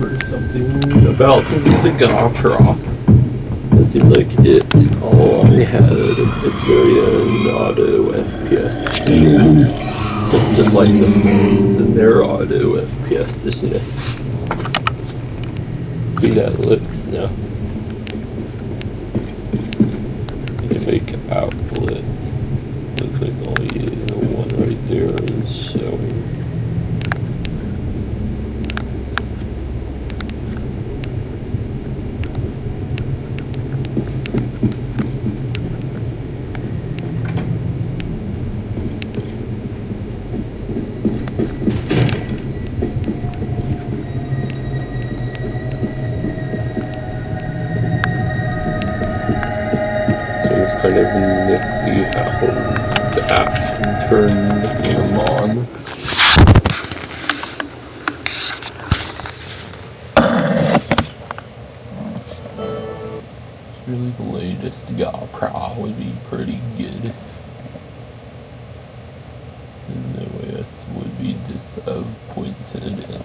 over something about the GoPro. It seems like it only had its very own auto FPS. It's just like the phones and their auto FPS-ishness. See that looks now. You can make outlets. Looks like only the one right there is showing. It's kind of nifty how the app can turn them on. Really, the latest GoPro would be pretty good. And the OS would be disappointed in it.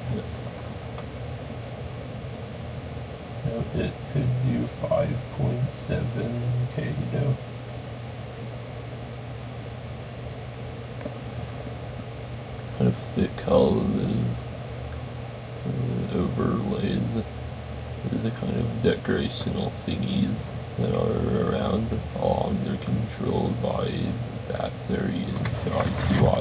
It could do 5.7K though. Kind of thick colors, overlays, the kind of decorational thingies that are around. All they're controlled by battery into ITY.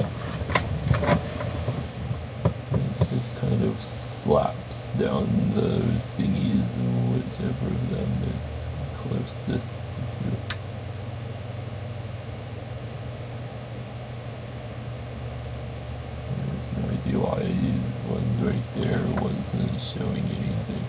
It just kind of slaps down those thingies, whichever of them it's closest to. There's no idea why one right there wasn't showing anything.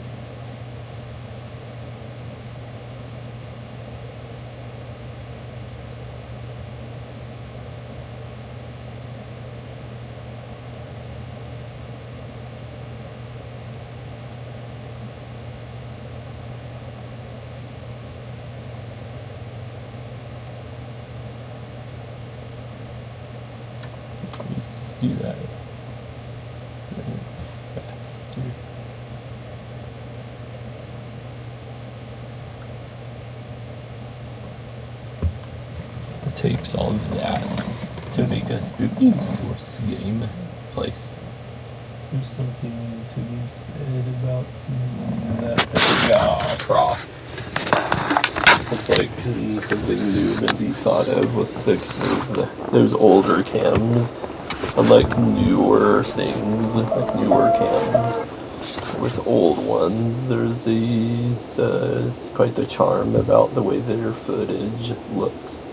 Let's do that. Faster. It takes all of that to make a spooky source game place. There's something to be said about that GoPro. It's like something new to be thought of with those older cams, unlike newer things, like newer cams. With old ones, there's quite the charm about the way their footage looks.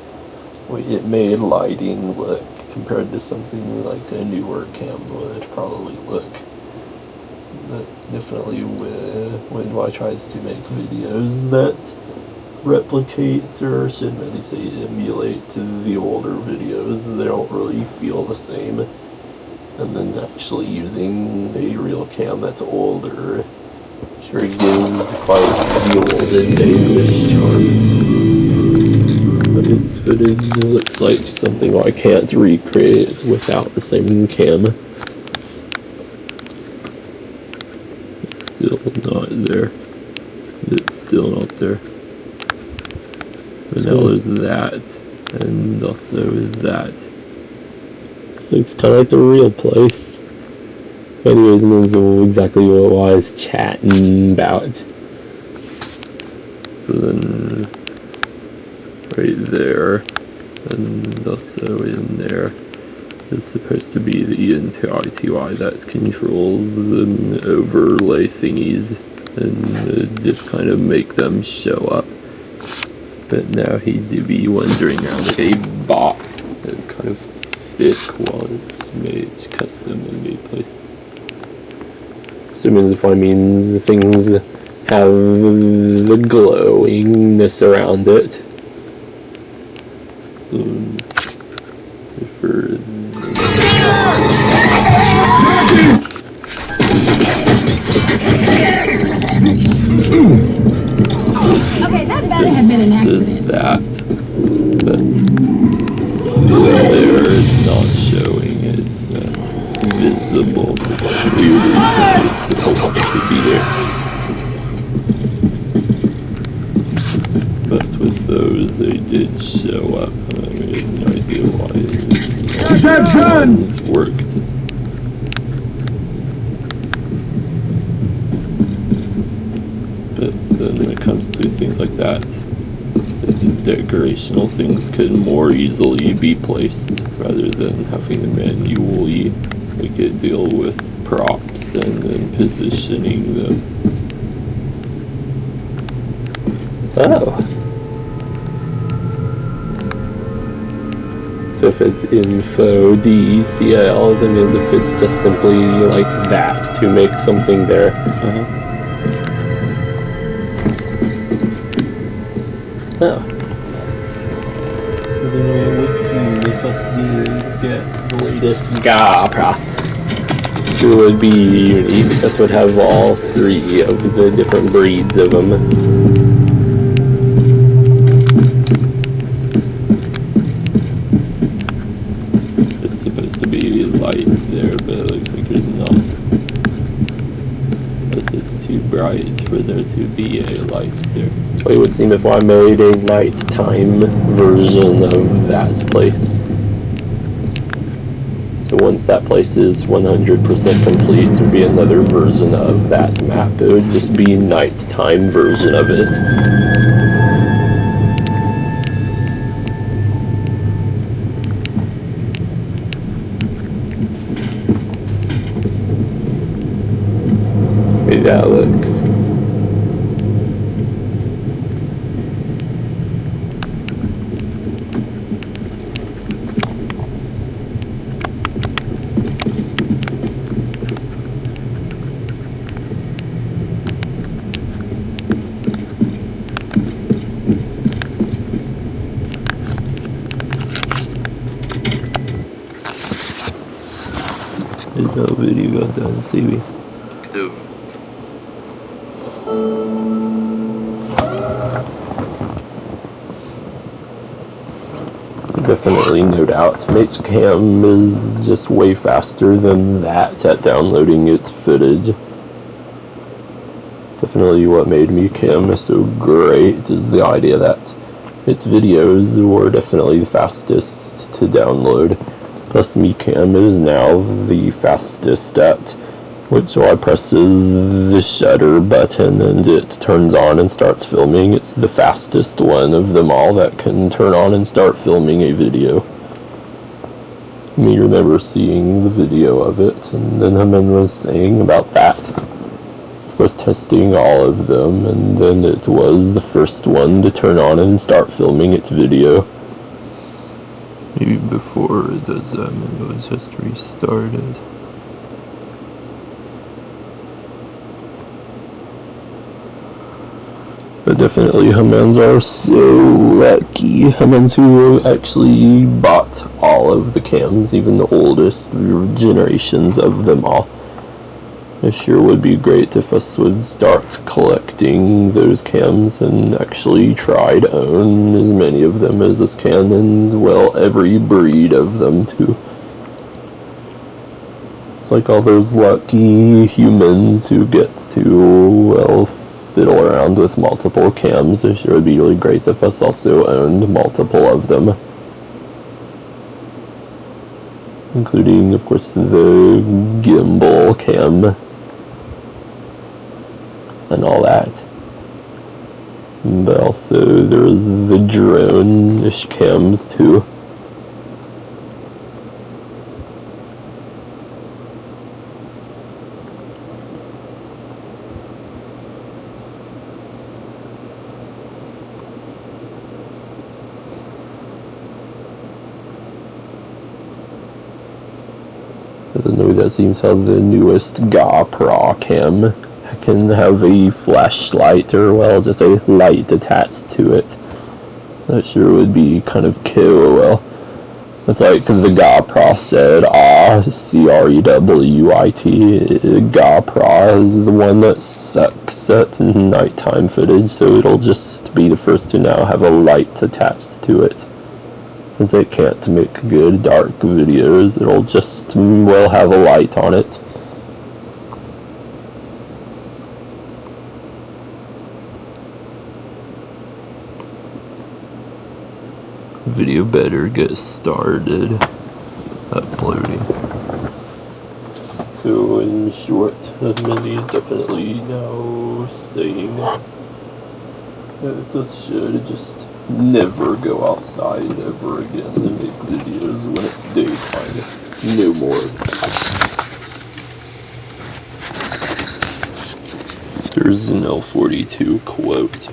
The way it made lighting look compared to something like a newer cam would probably look. That's definitely when I tries to make videos that replicate, or should maybe say emulate, the older videos. They don't really feel the same. And then actually using a real cam that's older sure gives quite the olden days-ish charm. But its footage looks like something I can't recreate without the same cam. It's still not there. It's still not there. But now there's that, and also that. Looks kind of like the real place. Anyways, and this is exactly what I was chatting about. So then, right there, and also in there, is supposed to be the ITY that controls and overlay thingies, and just kind of make them show up. But now he do be wandering around like a bot. It's kind of thick while it's made custom and made place. Assuming if I means things have the glowingness around it. Okay, that better have been an accident. Is that, but there it's not showing, it's not visible for some weird reason it's supposed to be there. those, they did show up. There's no idea why Attention! this worked. But then when it comes to things like that, the decorational things could more easily be placed rather than having to manually make it deal with props and then positioning them. Oh. So if it's info DCL, that means if it's just simply like that to make something there. Oh. Then it would seem if us did get the latest GAPRA, it would be unique. This would have all three of the different breeds of them. It's supposed to be light there, but it looks like there's not. Unless it's too bright for there to be a light there. It would seem if I made a nighttime version of that place. So once that place is 100% complete, there would be another version of that map. It would just be a nighttime version of it. Maybe that looks. There's no video got down, see me. Definitely, no doubt. Cam is just way faster than that at downloading its footage. Definitely what made Cam so great is the idea that its videos were definitely the fastest to download. Plus Cam is now the fastest at which I presses the shutter button and it turns on and starts filming. It's the fastest one of them all that can turn on and start filming a video. Me remember seeing the video of it, and then Haman was saying about that. Of course, testing all of them, and then it was the first one to turn on and start filming its video. Maybe before it does that, maybe it was just restarted. But definitely Humans are so lucky. Humans who actually bought all of the cams, even the oldest generations of them all. It sure would be great if us would start collecting those cams and actually try to own as many of them as us can, and well, every breed of them too. It's like all those lucky humans who get to, well, fiddle around with multiple cams. It sure would be really great if us also owned multiple of them. Including, of course, the gimbal cam and all that. But also there's the drone-ish cams too. I don't know, that seems how the newest GoPro cam can have a flashlight, or well, just a light attached to it. That sure would be kind of cool. Well, it's like the GoPro said, C-R-E-W-I-T. GoPro is the one that sucks at nighttime footage, so it'll just be the first to now have a light attached to it. Since it can't make good dark videos, it'll just, well, have a light on it. Video better get started. Uploading. So in short, Mindy is definitely now saying that us should just never go outside ever again and make videos when it's daytime. No more. There's an L4D2 quote,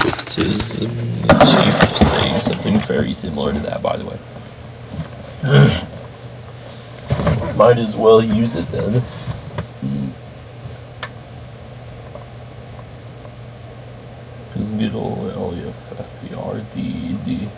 which is the chief saying something very similar to that, by the way. Might as well use it then. Because good old L4D2.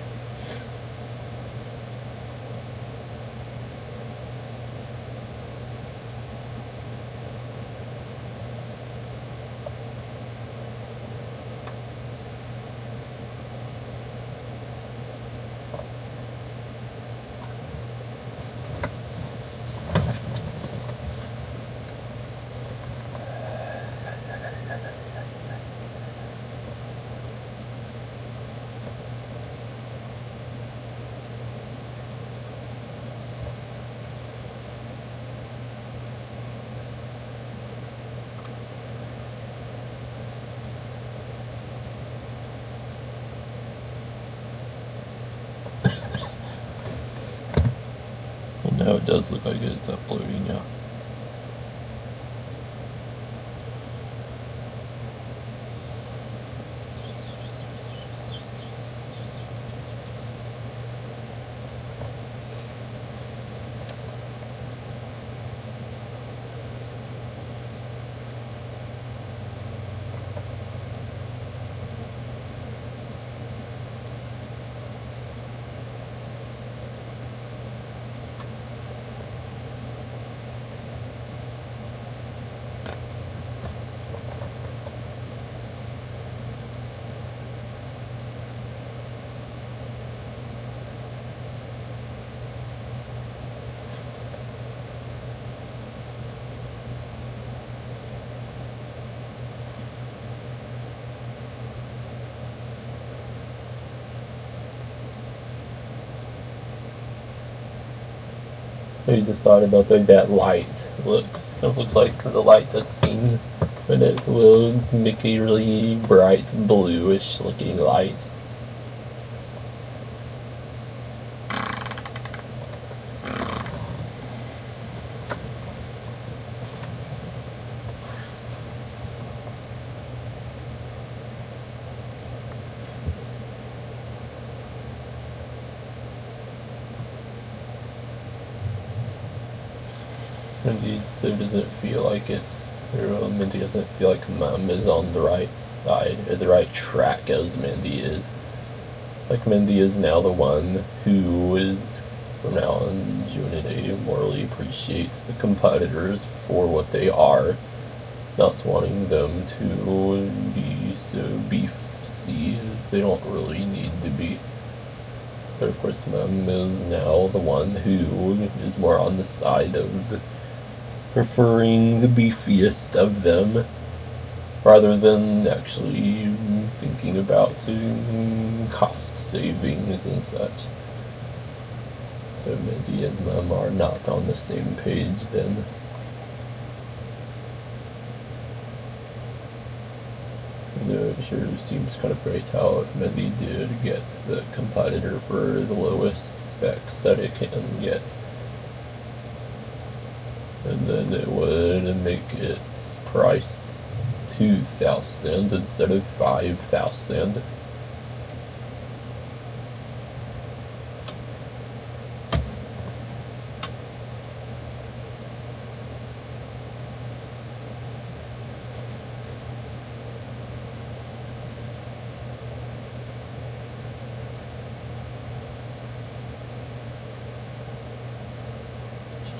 Well, now it does look like it's uploading now. I just thought about that light. Kind of looks like the light I've seen, but it will make a really bright bluish looking light. Mindy so doesn't feel like Mindy doesn't feel like Mom is on the right side, or the right track as Mindy is. It's like Mindy is now the one who is, from now on, doing it morally appreciates the competitors for what they are, not wanting them to be so beefy if they don't really need to be. But of course, Mom is now the one who is more on the side of preferring the beefiest of them, rather than actually thinking about cost savings and such. So Mindy and Mom are not on the same page then. Though it sure seems kind of great how if Mindy did get the competitor for the lowest specs that it can get, and then it would make its price 2,000 instead of 5,000.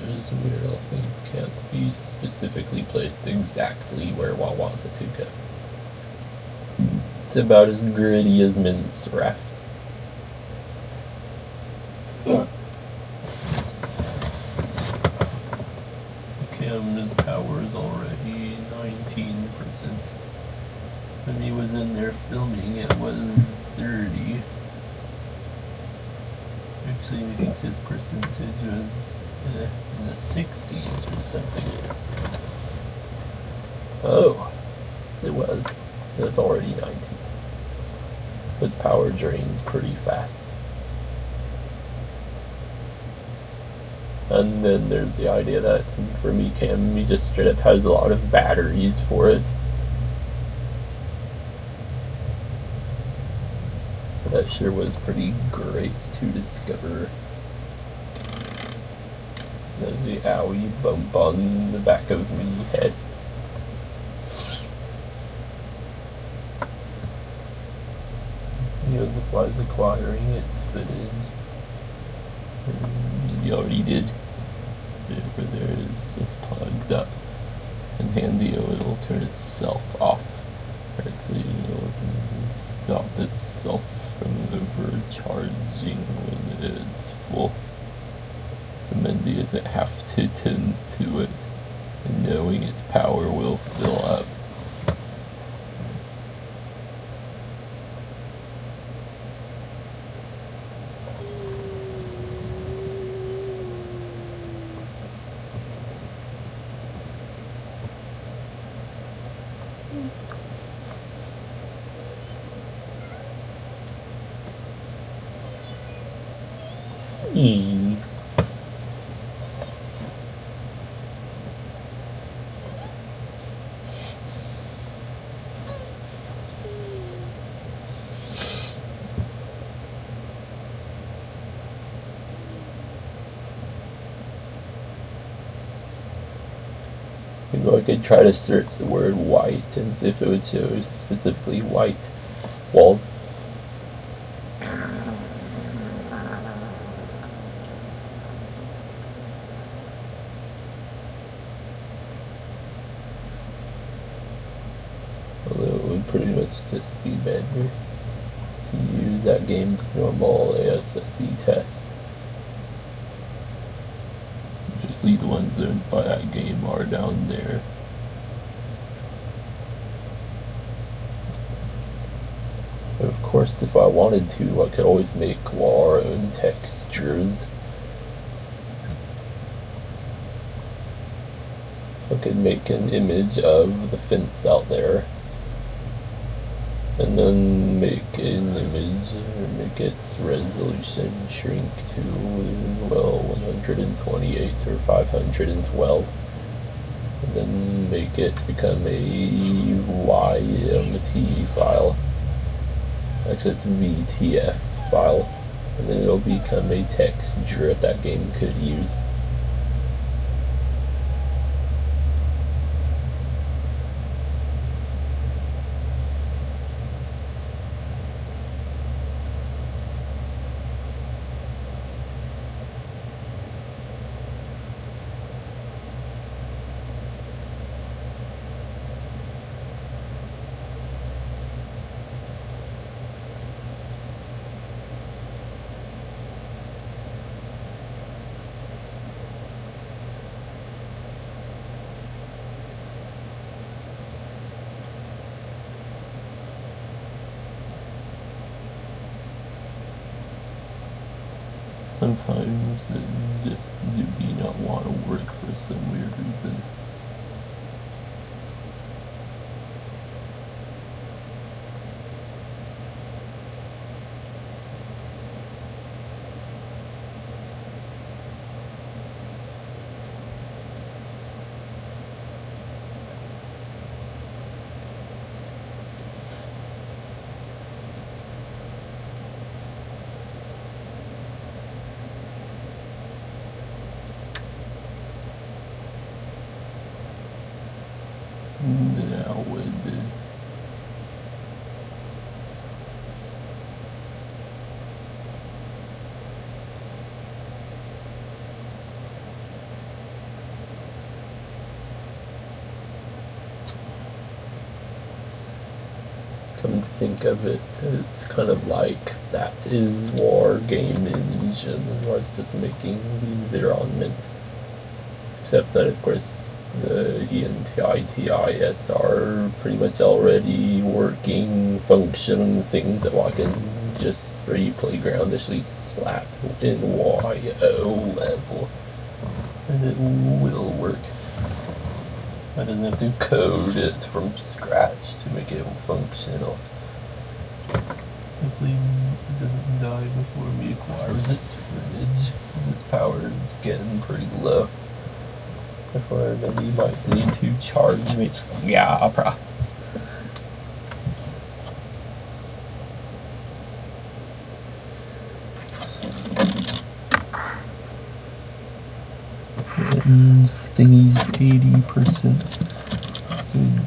It's weird how things can't be specifically placed exactly where I want it to go. It's about as gritty as Minecraft. The camera's power is already 19%. When he was in there filming, it was 30. Actually, he thinks its percentage was in the 60s or something. Oh, it was. It's already 19. So its power drains pretty fast. And then there's the idea that for Mecam, he just straight up has a lot of batteries for it. That sure was pretty great to discover. There's the owie bump on the back of me head. Unifies acquiring its footage. You already did. Over there it is just plugged up. And Handio, it'll turn itself off. Actually, it'll stop itself from overcharging when it's full. So Mendy doesn't have to tend to it, and knowing its power will fill up. E. Maybe I could try to search the word white and see if it would show specifically white walls. Although it would pretty much just be better to use that game's normal ASSC test. Usually the ones owned by that game are down there. But of course, if I wanted to, I could always make our own textures. I could make an image of the fence out there, and then make an image, or make its resolution shrink to, well, 128 or 512, and then make it become a YMT file. Actually, it's a VTF file, and then it'll become a texture that game could use. Sometimes it just do not want to work for some weird reason. Now would come to think of it, it's kind of like that is War Game Engine, where it's just making the environment. Except that, of course, the ENTITIS are pretty much already working, functioning things that I can just free playground, actually slap in YO level, and it will work. I doesn't have to code it from scratch to make it functional. Hopefully it doesn't die before we acquires its footage, because its power is getting pretty low. Therefore, maybe might need to charge me. Yeah, probably. Thingy's 80%.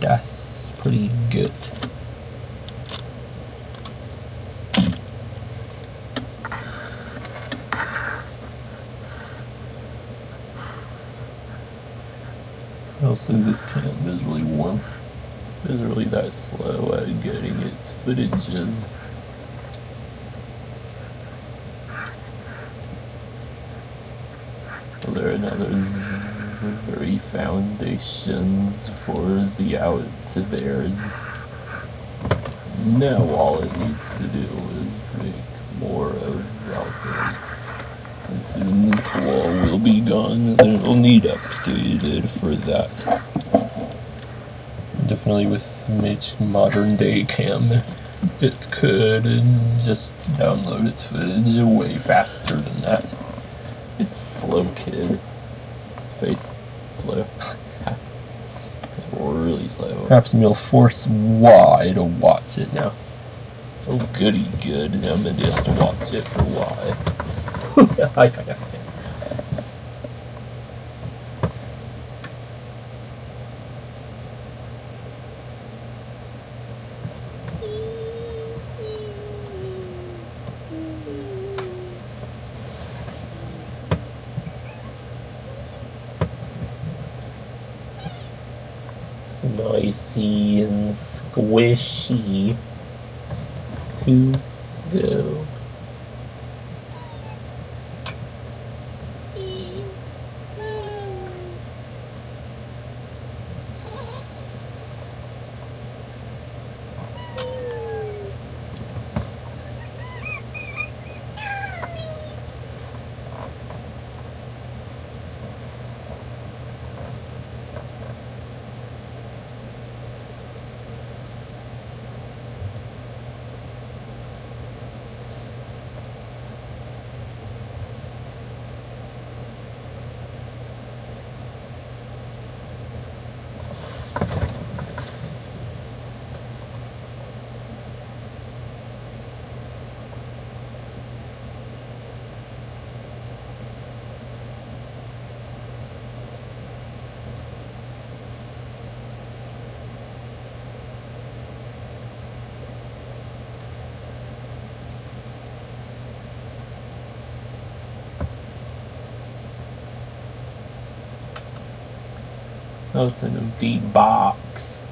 That's pretty good. Also, this camp is really warm. It's really that slow at getting its footages. There are another very foundations for the out to theirs. Now all it needs to do is make more of out there. And soon the wall will be gone and it'll need updated for that. Definitely with Mitch modern day cam, it could just download its footage way faster than that. It's slow, kid. Face slow. It's really slow. Perhaps we'll force Y to watch it now. Oh goody good. Now I'm gonna just watch it for Y. Nicey and squishy to go. Oh, it's an empty box.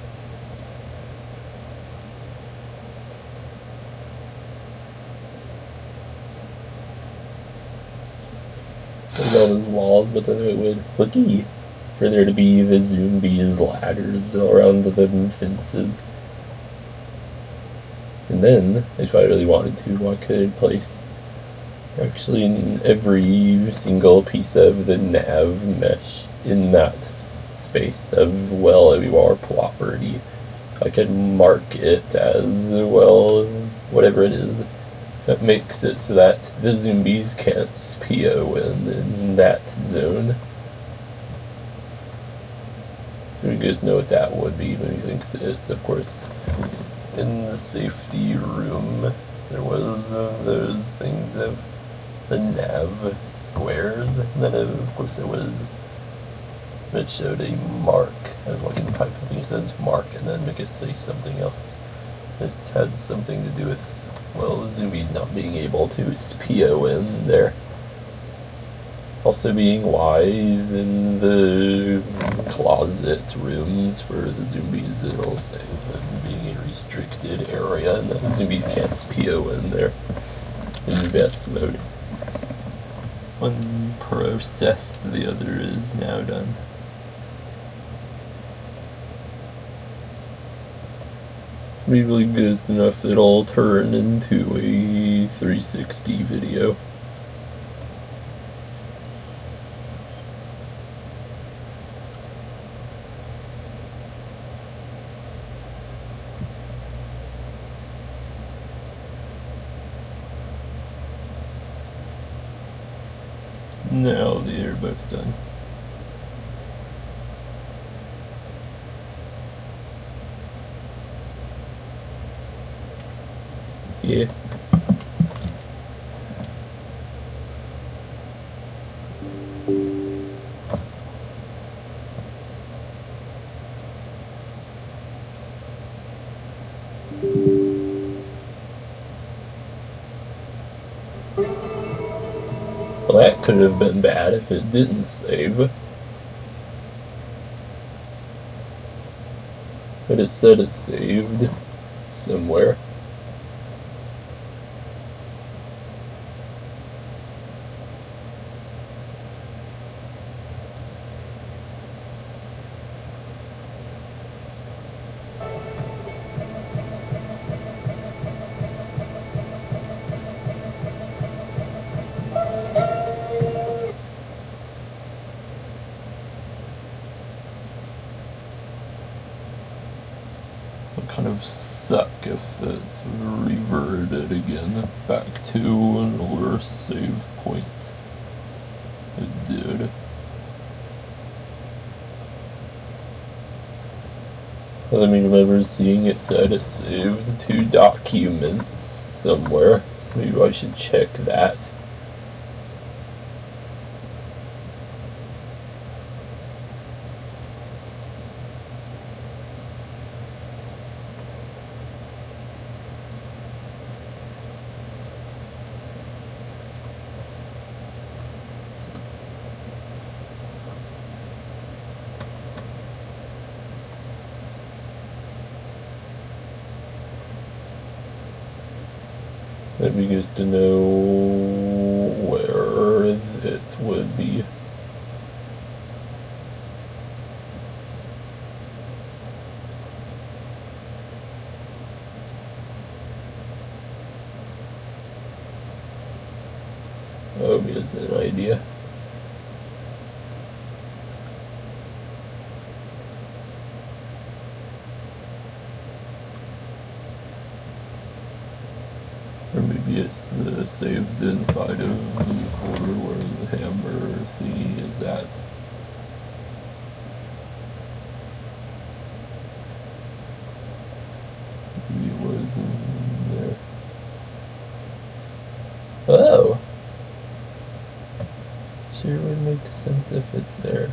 There's all those walls, but then it would looky for there to be the zombies ladders around the fences. And then, if I really wanted to, I could place actually in every single piece of the nav mesh in that space of, well, our property. I could mark it as, well, whatever it is that makes it so that the zombies can't SPO in that zone. You guys know what that would be when you think it's, of course, in the safety room. There was those things of the nav squares, and then of course it showed a mark. I was looking to type the thing that says mark and then make it say something else. It had something to do with, well, the zombies not being able to SPO in there. Also being why in the closet rooms for the zombies it'll say them being a restricted area and that the zombies can't SPO in there. Invest mode. Unprocessed, the other is now done. be really good enough it'll turn into a 360 video. Now they're both done. Yeah. Well, that could have been bad if it didn't save. But it said it saved somewhere. Would kind of suck if it reverted again back to an older save point. It did. I mean, I remember seeing it said it saved to documents somewhere. Maybe I should check that. It'd be good to know where it would be. Oh, here's an idea. Or maybe it's saved inside of the folder where the hammer thingy is at. Maybe it was in there. Oh! Sure would make sense if it's there.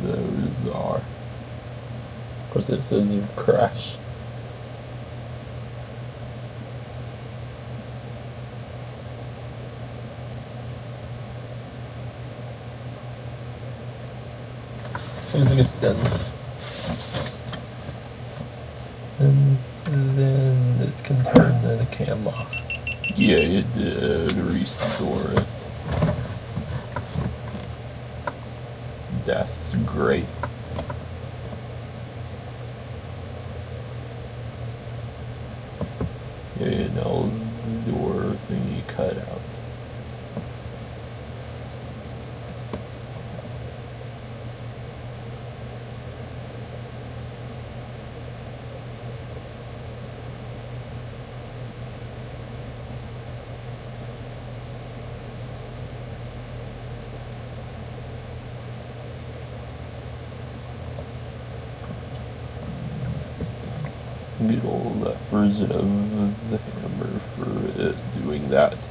Those are. Of course it says you've crashed. As it gets done. And then it can turn the camera. Yeah, it did restore it. That's great. Yeah, now the door thingy cut out. Get all that version of the hammer for it doing that.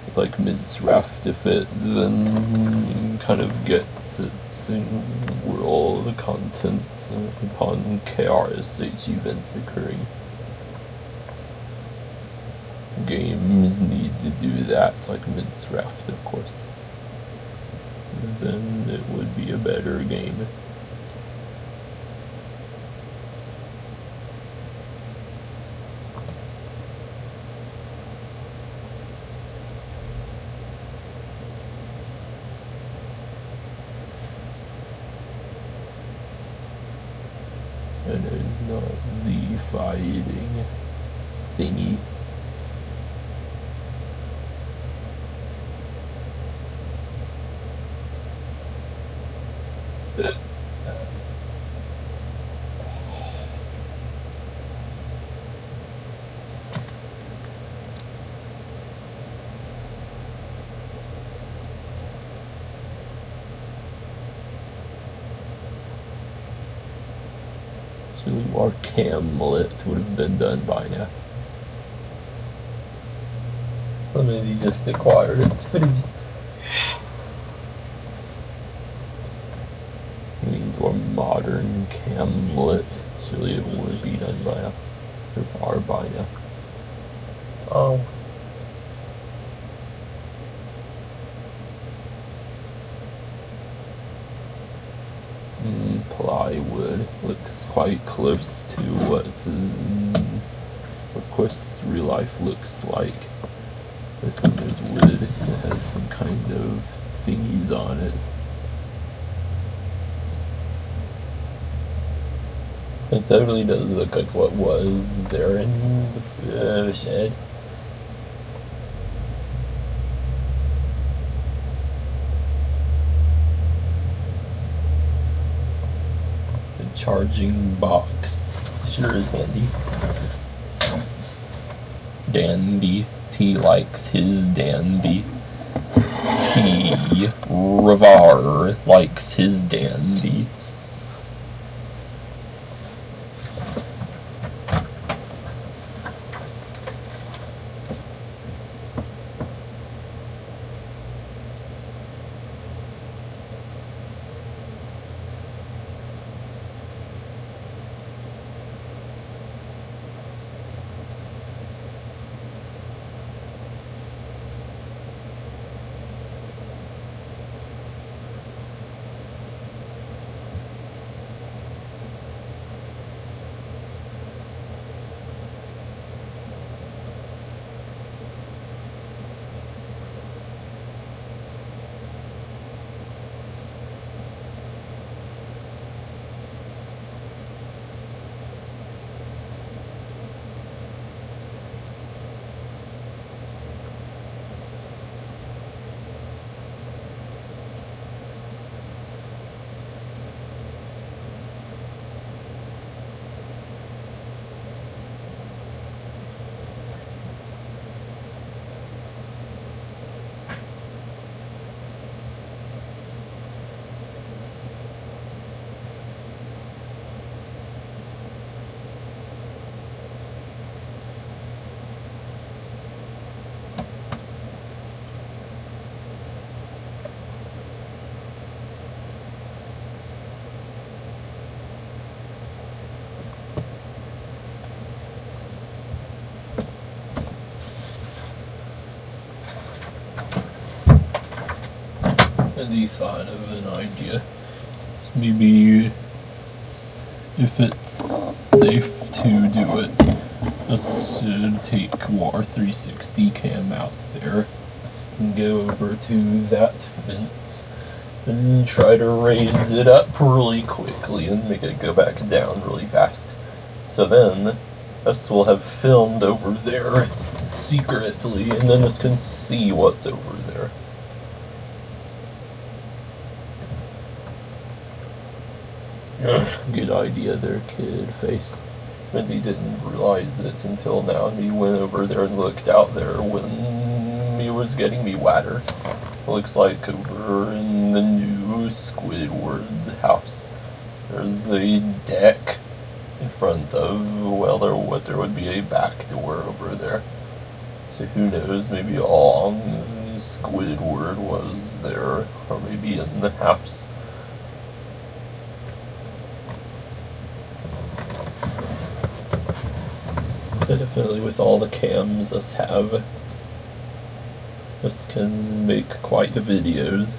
It's like mince raft if it then kind of gets its world content upon KRSH event occurring. Games need to do that, like mince raft, of course. Then it would be a better game. And it's not Z fighting thingy. Actually, our camlet would have been done by now. I mean, he just acquired its footage. Means our modern camlet. Surely it would be done by now. Or far by now. Oh. Plywood looks quite close to what, of course, real life looks like. I think there's wood that has some kind of thingies on it. It totally does look like what was there in the shed. Charging box sure is handy. Dandy. T likes his dandy. T Ravar likes his dandy. And he thought of an idea. Maybe if it's safe to do it, just take our 360 cam out there and go over to that fence and try to raise it up really quickly and make it go back down really fast. So then us will have filmed over there secretly, and then us can see what's over there. Good idea there, kid face. But he didn't realize it until now, and he went over there and looked out there when he was getting me water. Looks like over in the new Squidward's house, there's a deck in front of, well, there would be a back door over there. So who knows, maybe all Squidward was there, or maybe in the house. Definitely with all the cams us have, us can make quite the videos.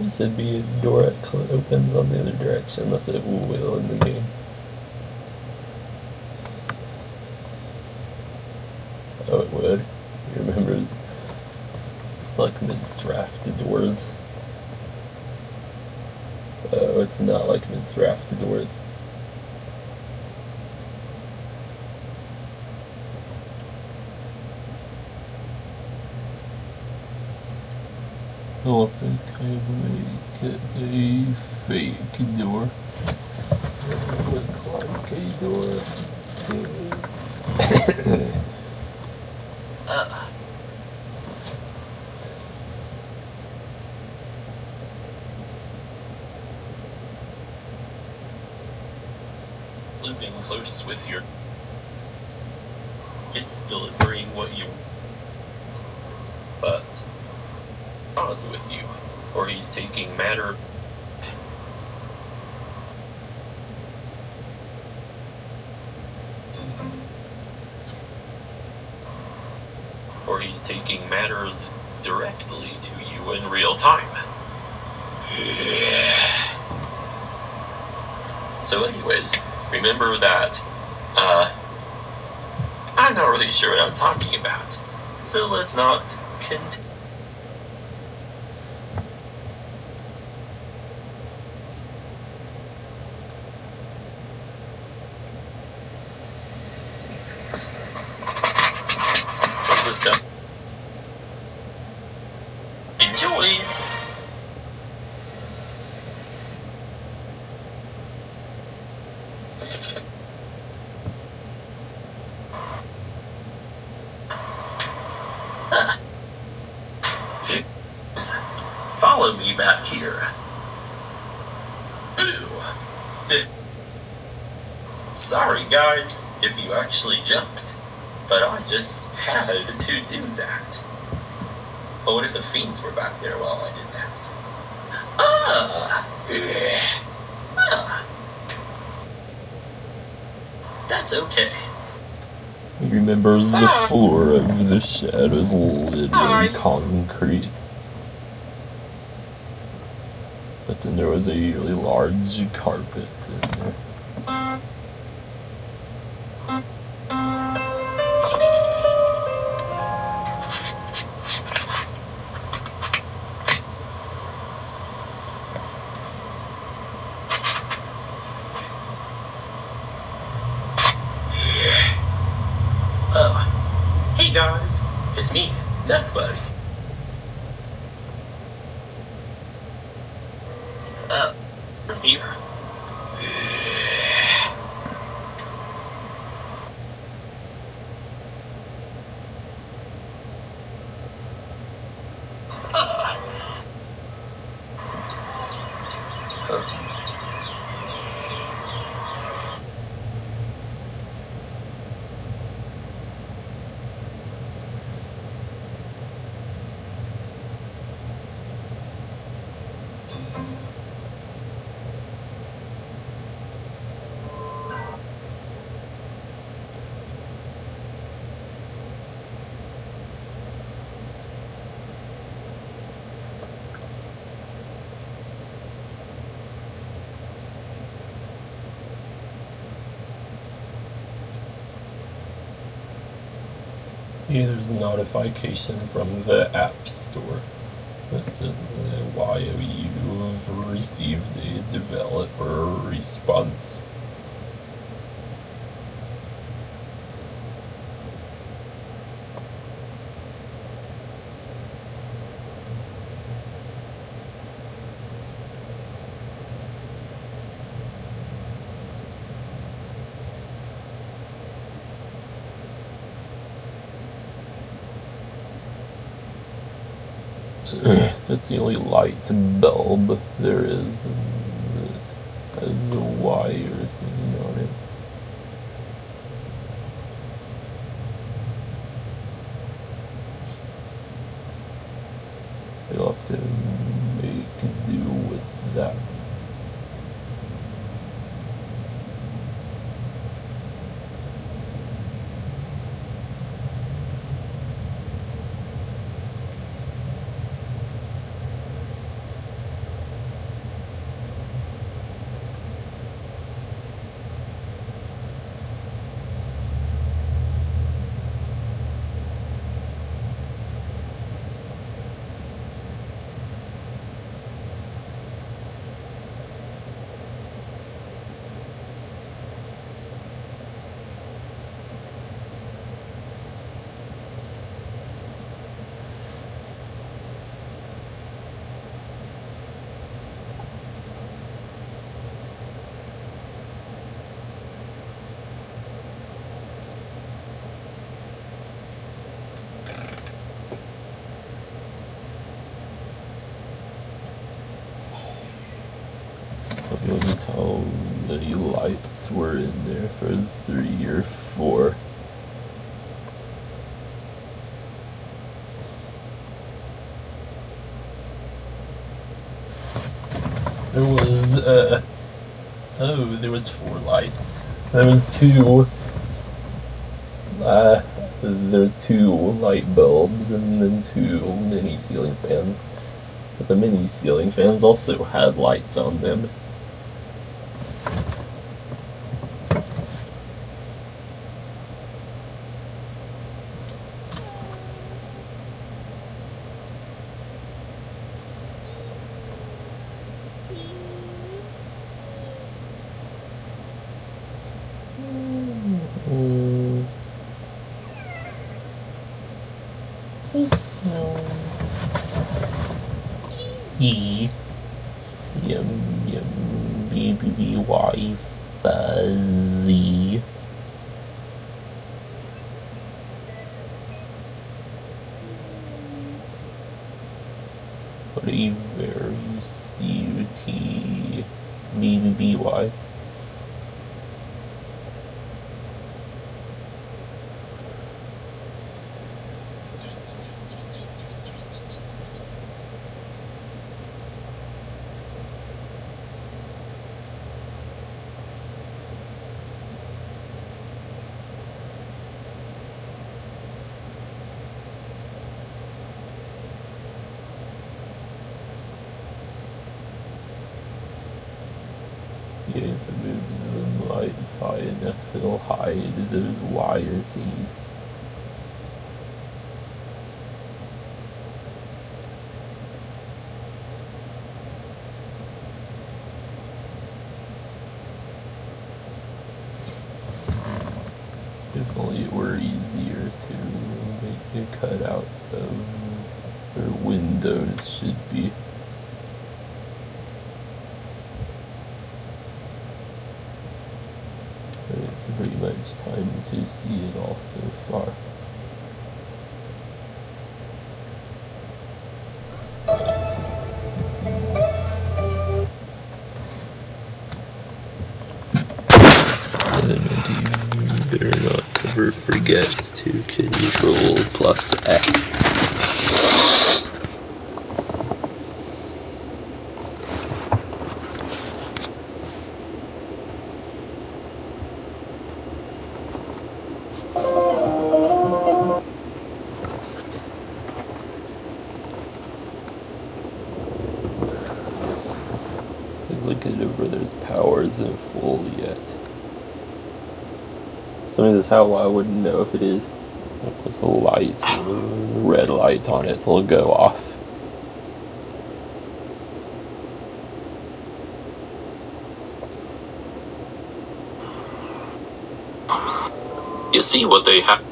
This would be a door that opens on the other direction, unless it will in the game. Oh, it would. You remember, it's like mid-raft doors. Oh, it's not like mid-raft doors. I'll have to kind of make it a fake door. It would look like a door. Living close with your... It's delivering what you want, but not with you, or he's taking matter... Or he's taking matters directly to you in real time. So anyways, remember that, I'm not really sure what I'm talking about, so let's not continue. Enjoy! Follow me back here. Boo! Sorry guys, if you actually jumped, but I just had to do that. But what if the fiends were back there while I did that? That's okay. He remembers the floor of the shed was literally concrete. But then there was a really large carpet in there. Hey guys, it's me, Duck Buddy. From here. Yeah, there's a notification from the App Store that says you've received a developer response. That's the only light bulb there is, and it has a wire thing on it. You'll have to make do with that. how many lights were in there, if it was 3 or 4. There was 4 lights. There was 2 light bulbs and then 2 mini ceiling fans. But the mini ceiling fans also had lights on them. E. Yum yum B B B Y fuzzy. Whatever C-U-T B-B-B-Y. If it moves the lights high enough, it'll hide those wire things. If only it were easier to make the cutouts of where windows should be. It's pretty much time to see it all so far. And you better not ever forget to Control plus X. Look at over those power isn't full yet. So this is how I wouldn't know if it is. Because the light, red light on it, will go off. You see what they have.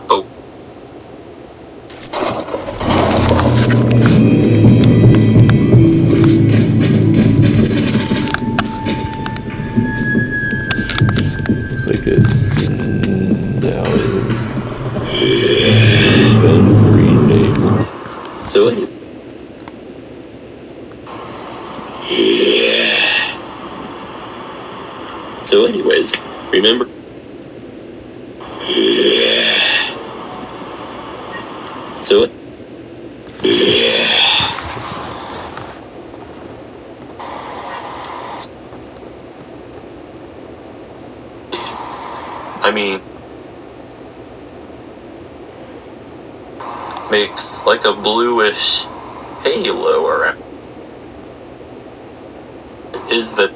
Oh. Looks like it's now been renamed. So anyways, remember. So I mean, makes like a bluish halo around. Is that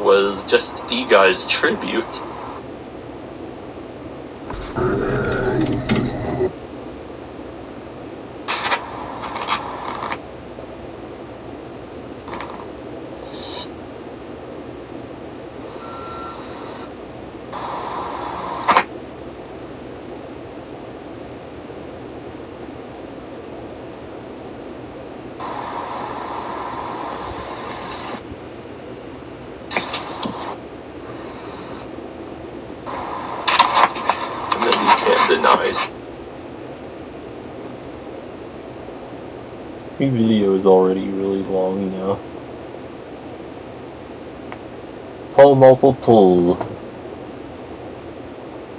was just D Guy's tribute. My video is already really long now. Tall multiple.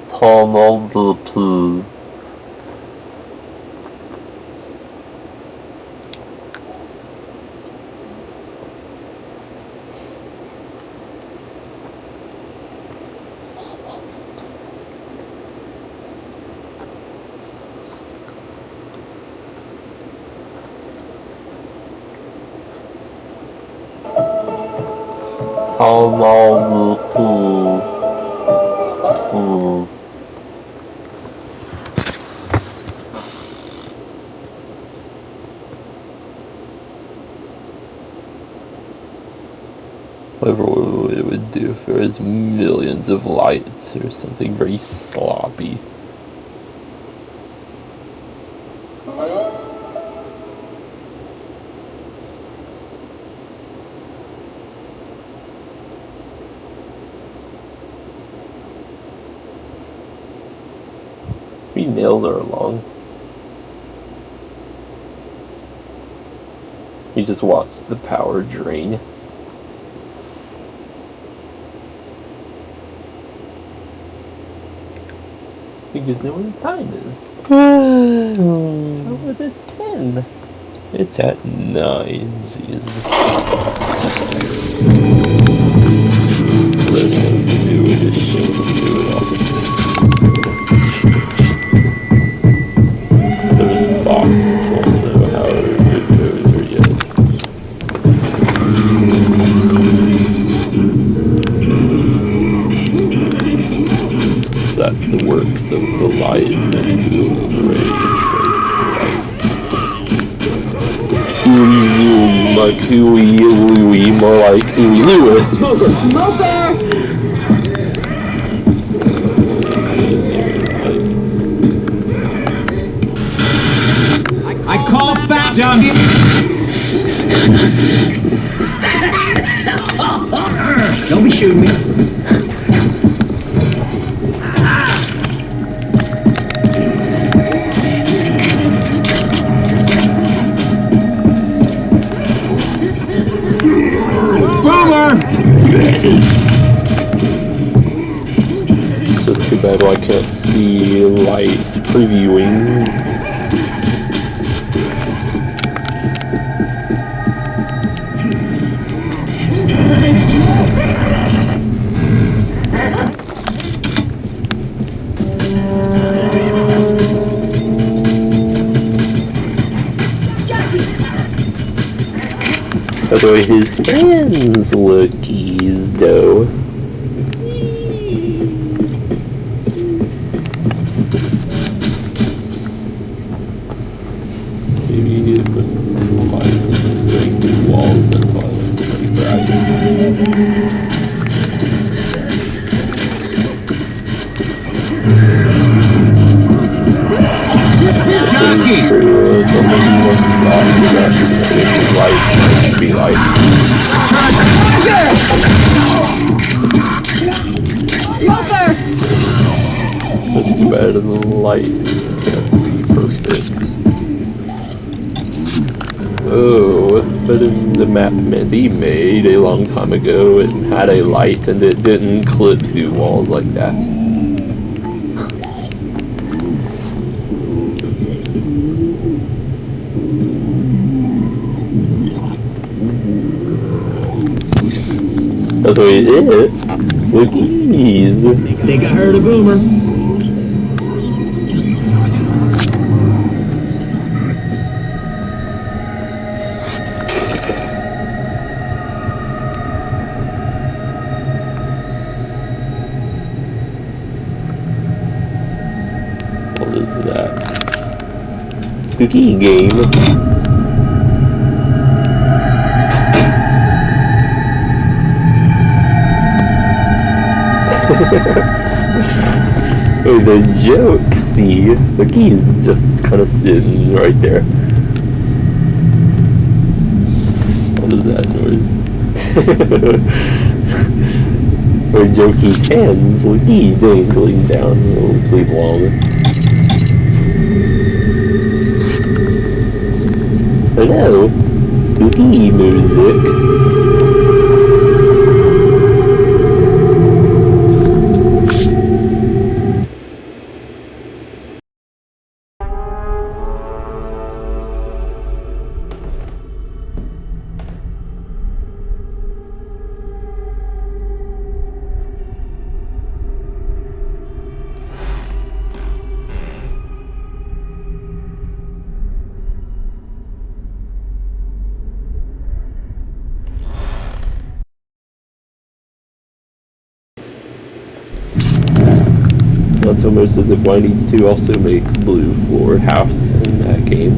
Tall multiple. Tall multiple. Whatever it would do if there was millions of lights or something very sloppy. Three nails are long. You just watch the power drain. Because know what the time is. It's over to 10. It's at 9. This has to do with this shit. Do it all. There's box. I don't know how it goes there yet. That's the works of the light and the ray traced light. Ooey zoom, like ooey Louie, more like ooey Lewis. Smoker! I call fat down here. Don't be shooting me. It's just too bad I can't see light previewings. Although his hands look eased though. Maybe it was light is going through walls, that's why it looks pretty bright. Be like that's too bad the light can't be perfect. Oh, but in the map Mandy made a long time ago, it had a light and it didn't clip through walls like that. That's what it is. Look easy. Think I heard a boomer. What is that? Spooky game. Oh, the joke, see? Look, he's just kind of sitting right there. What is that noise? Or Jokey's hands, look, he's dangling down a little sleep long. Hello, spooky music. It's almost as if Y needs to also make blue floor house in that game.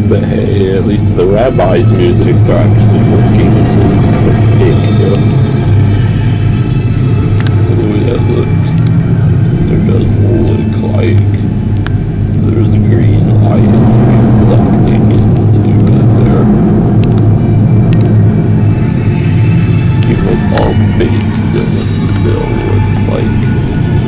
But hey, at least the rabbi's musics are actually working, so it's kind of fake though. So the way that looks, so it does look like there's a green light reflecting into there. Even though it's all baked and it still looks like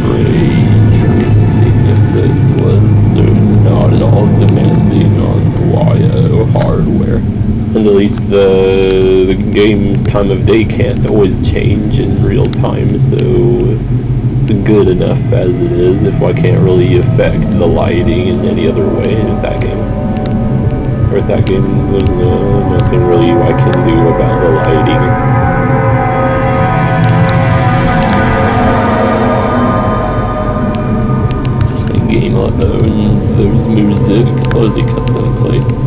ray tracing if it was, so not at all demanding on YO hardware. And at least the game's time of day can't always change in real time, so it's good enough as it is if I can't really affect the lighting in any other way in that game. Or if that game, there's nothing really I can do about the lighting. Game owns those musics as a custom place.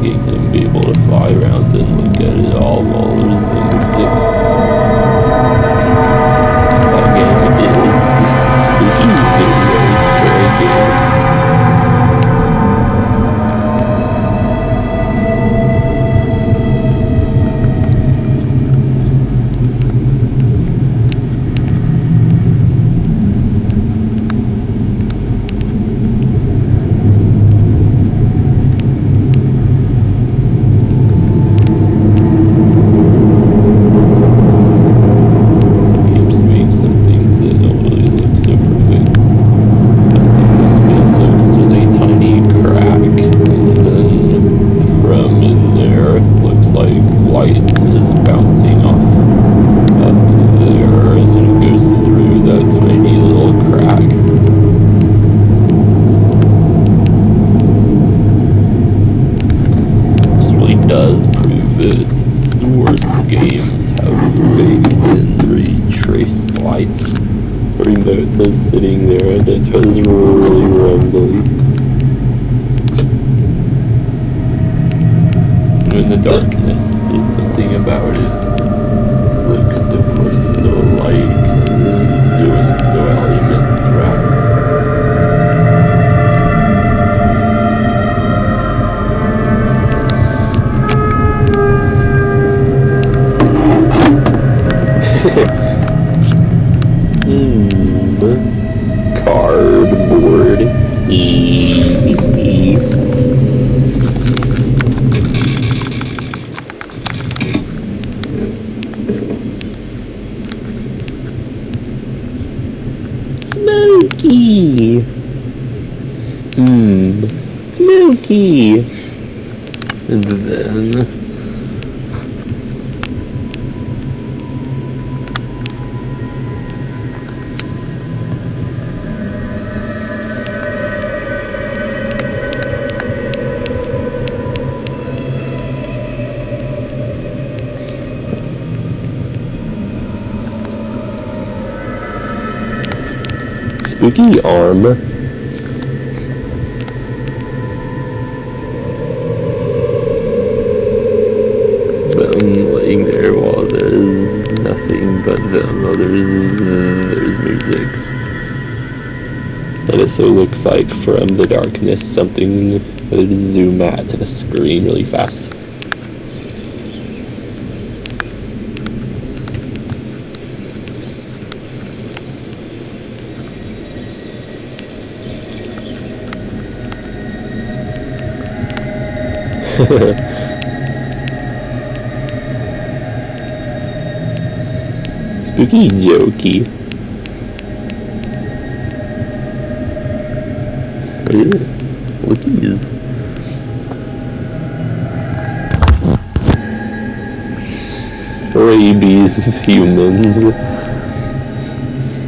You can be able to fly around and look at it all while there's the musics. That game is spooky videos for a game. Does prove it. Source games have baked in retrace light. The remote is sitting there and it was really rumbly. And in the darkness, there's something about it. It looks, of course, so like so elements raft. Cardboard. Smoky. Smoky. And then spooky arm. Them laying there while there's nothing but them. There's musics. And it so looks like from the darkness something would zoom out to the screen really fast. Spooky jokey. Ew, please. Rabies humans.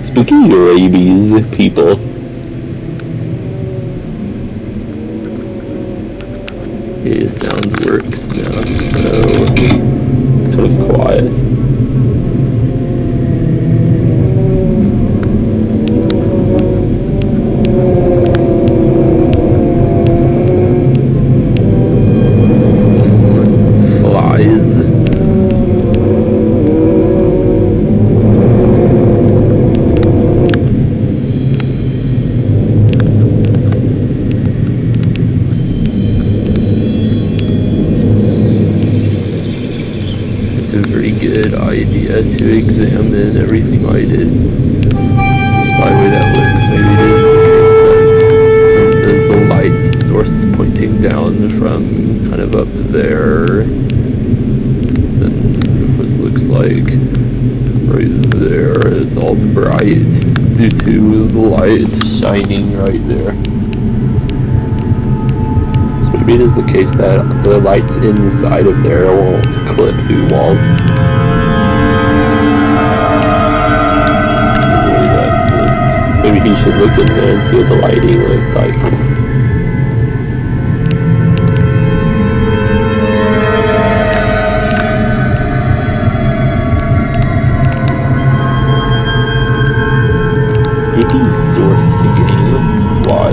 Speaking of rabies people. Yeah, sound works now, so it's kind of quiet. Flies. It's a very good idea to examine everything I did. Just by the way that looks, maybe it is the case that since there's the light source pointing down from kind of up there, then this looks like right there, it's all bright due to the light shining right there. So maybe it is the case that the lights inside of there won't clip through walls. That's the way that looks. Maybe he should look in there and see what the lighting looks like. Source game. Why?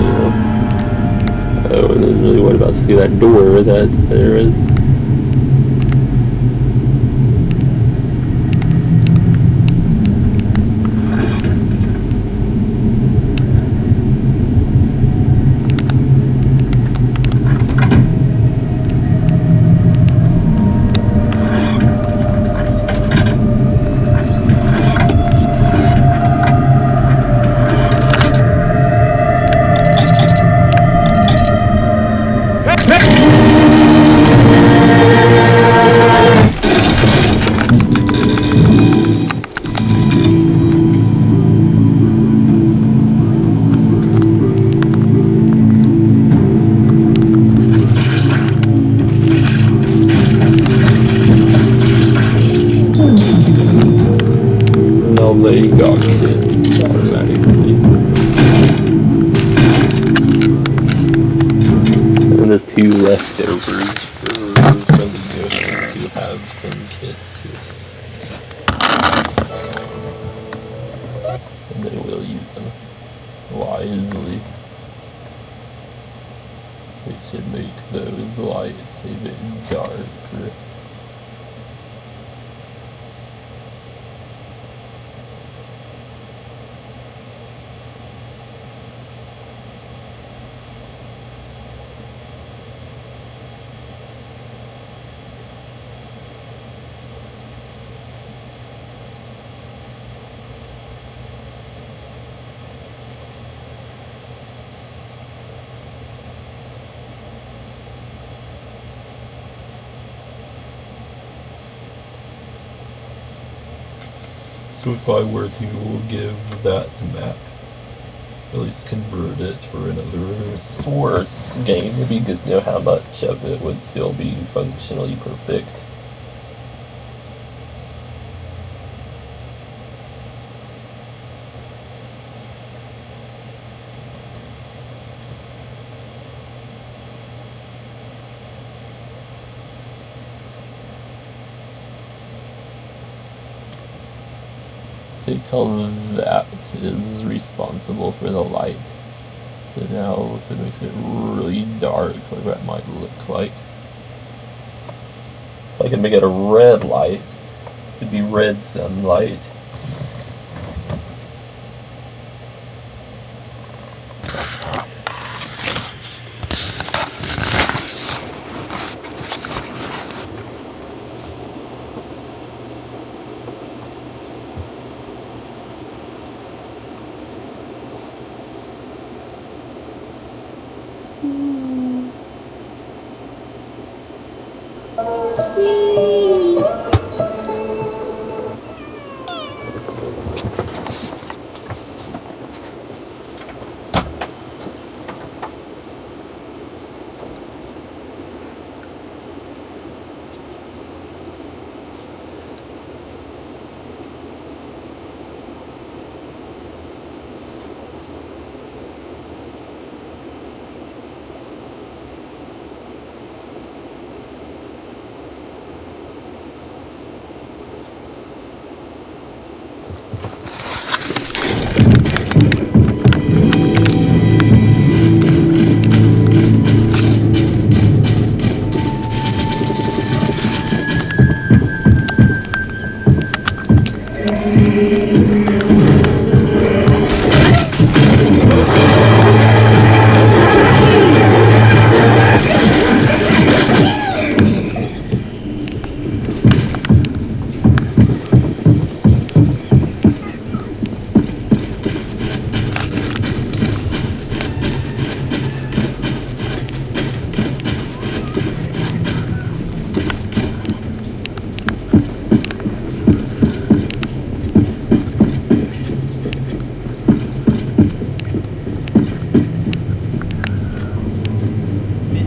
Oh, and then really what about to see that door that there is? They got kids automatically. And there's 2 leftovers from the ghosts to have some kids too. And they will use them wisely. They should make those lights a bit darker. So if I were to give that map, at least convert it for another source game, it'd be good to know how much of it would still be functionally perfect. Take how that is responsible for the light. So now if it makes it really dark, what that might look like. If I can make it a red light, it'd be red sunlight.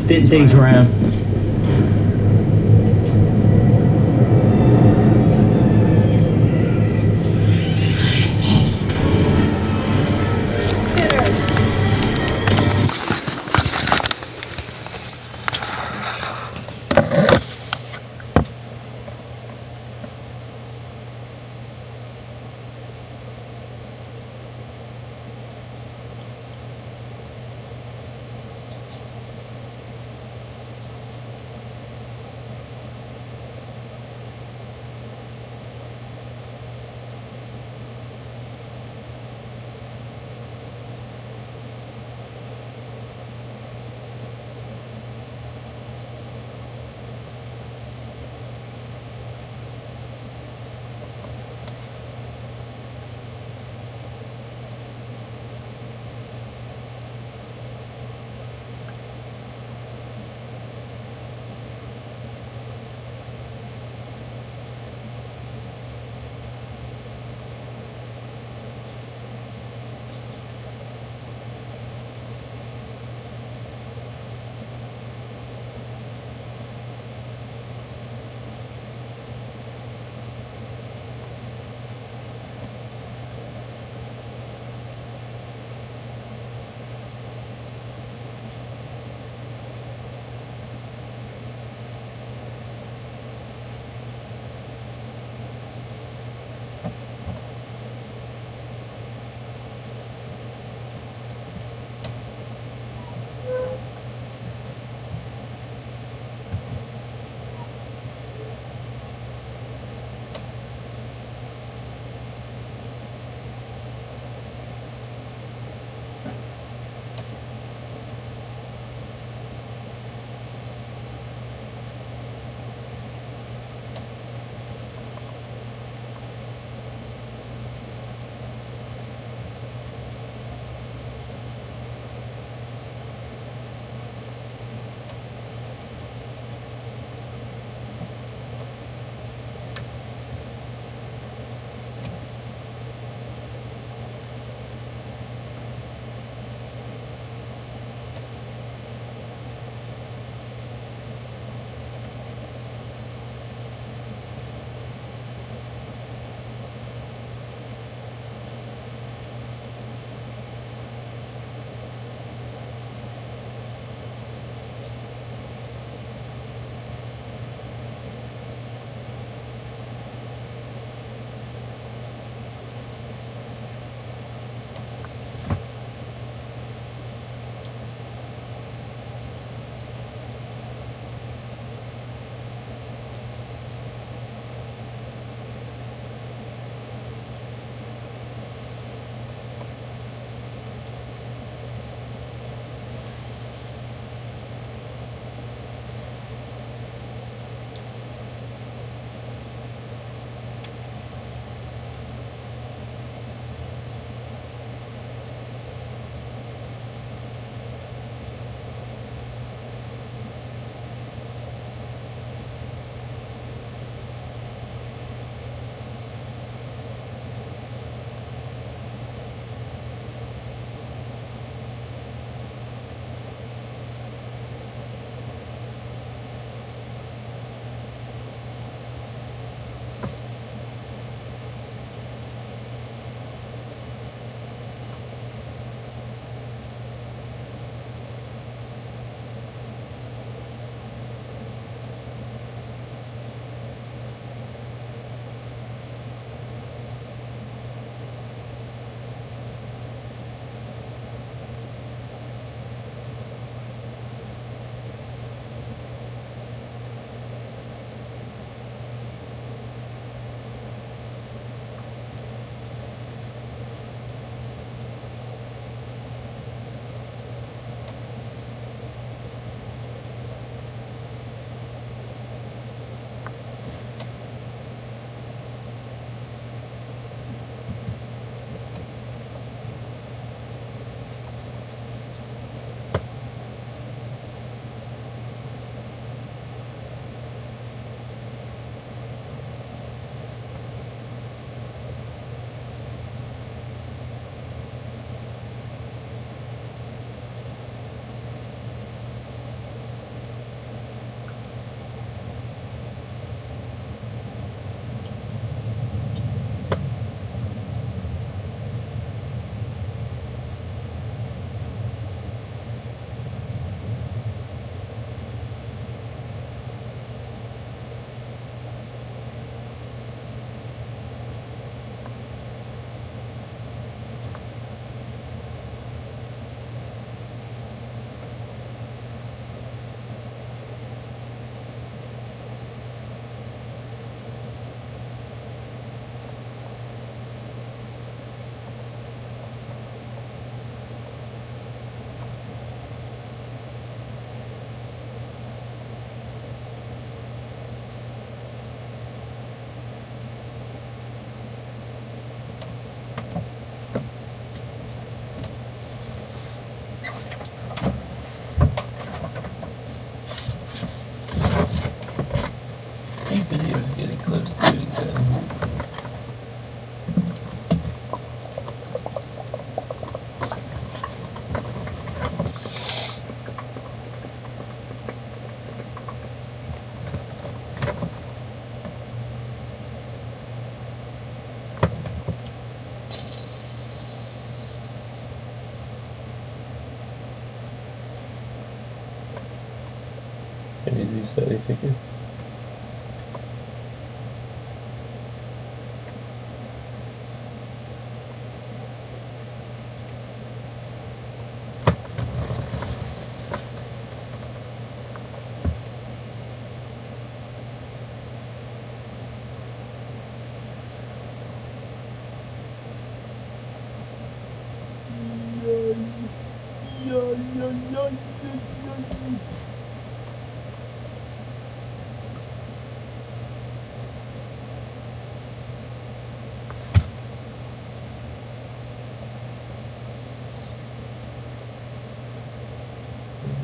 spitting things around. Can you do so, thank you?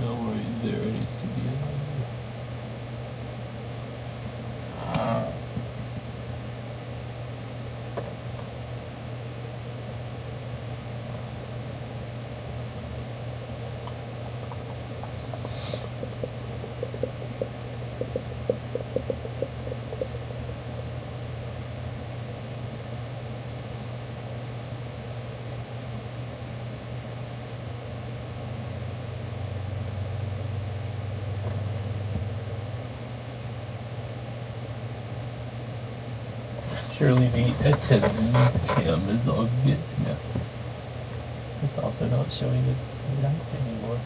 No, right there needs to be another. Surely the attendance cam is all good now. It's also not showing its light anymore.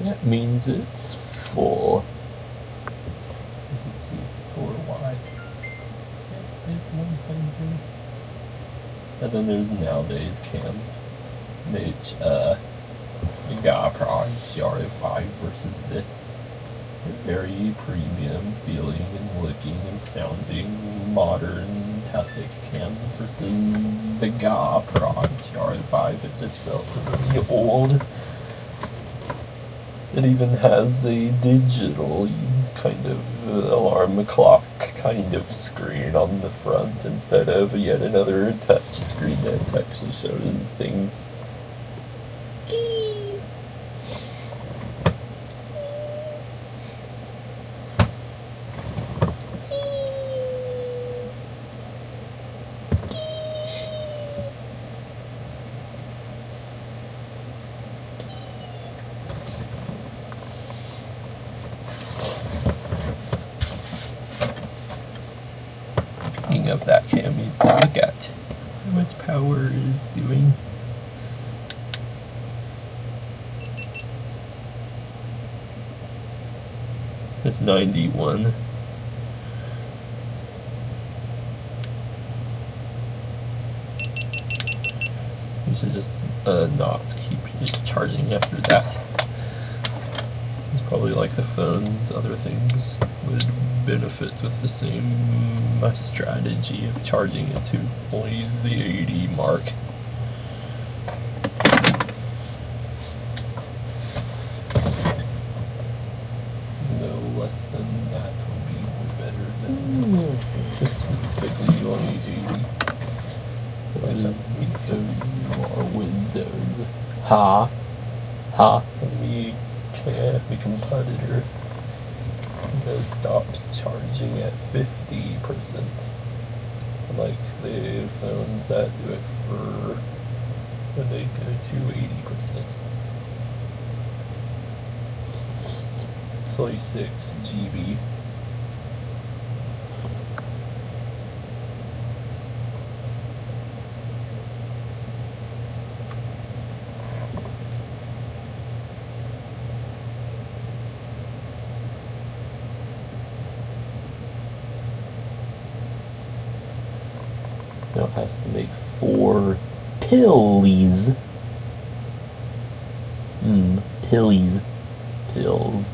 That means it's full. You can see for why. It's 100. And then there's nowadays cam, which the GoPro GR5 versus this. Very premium feeling and looking and sounding modern tastic cam versus the GoPro GR5. It just felt really old. It even has a digital kind of alarm clock kind of screen on the front instead of yet another touch screen that actually shows things. Of that cam needs to look at how its power is doing. It's 91. You should just not keep just charging after that. It's probably like the phones, other things would benefit with the same strategy of charging it to only the 80 mark. No less than that will be better than just specifically only 80. That is because you are Windows. The competitor stops charging at 50%. Like the phones that do it for when they go to 80%. It's only 6 GB. Now it has to make 4 pillies. Pillies. Pills.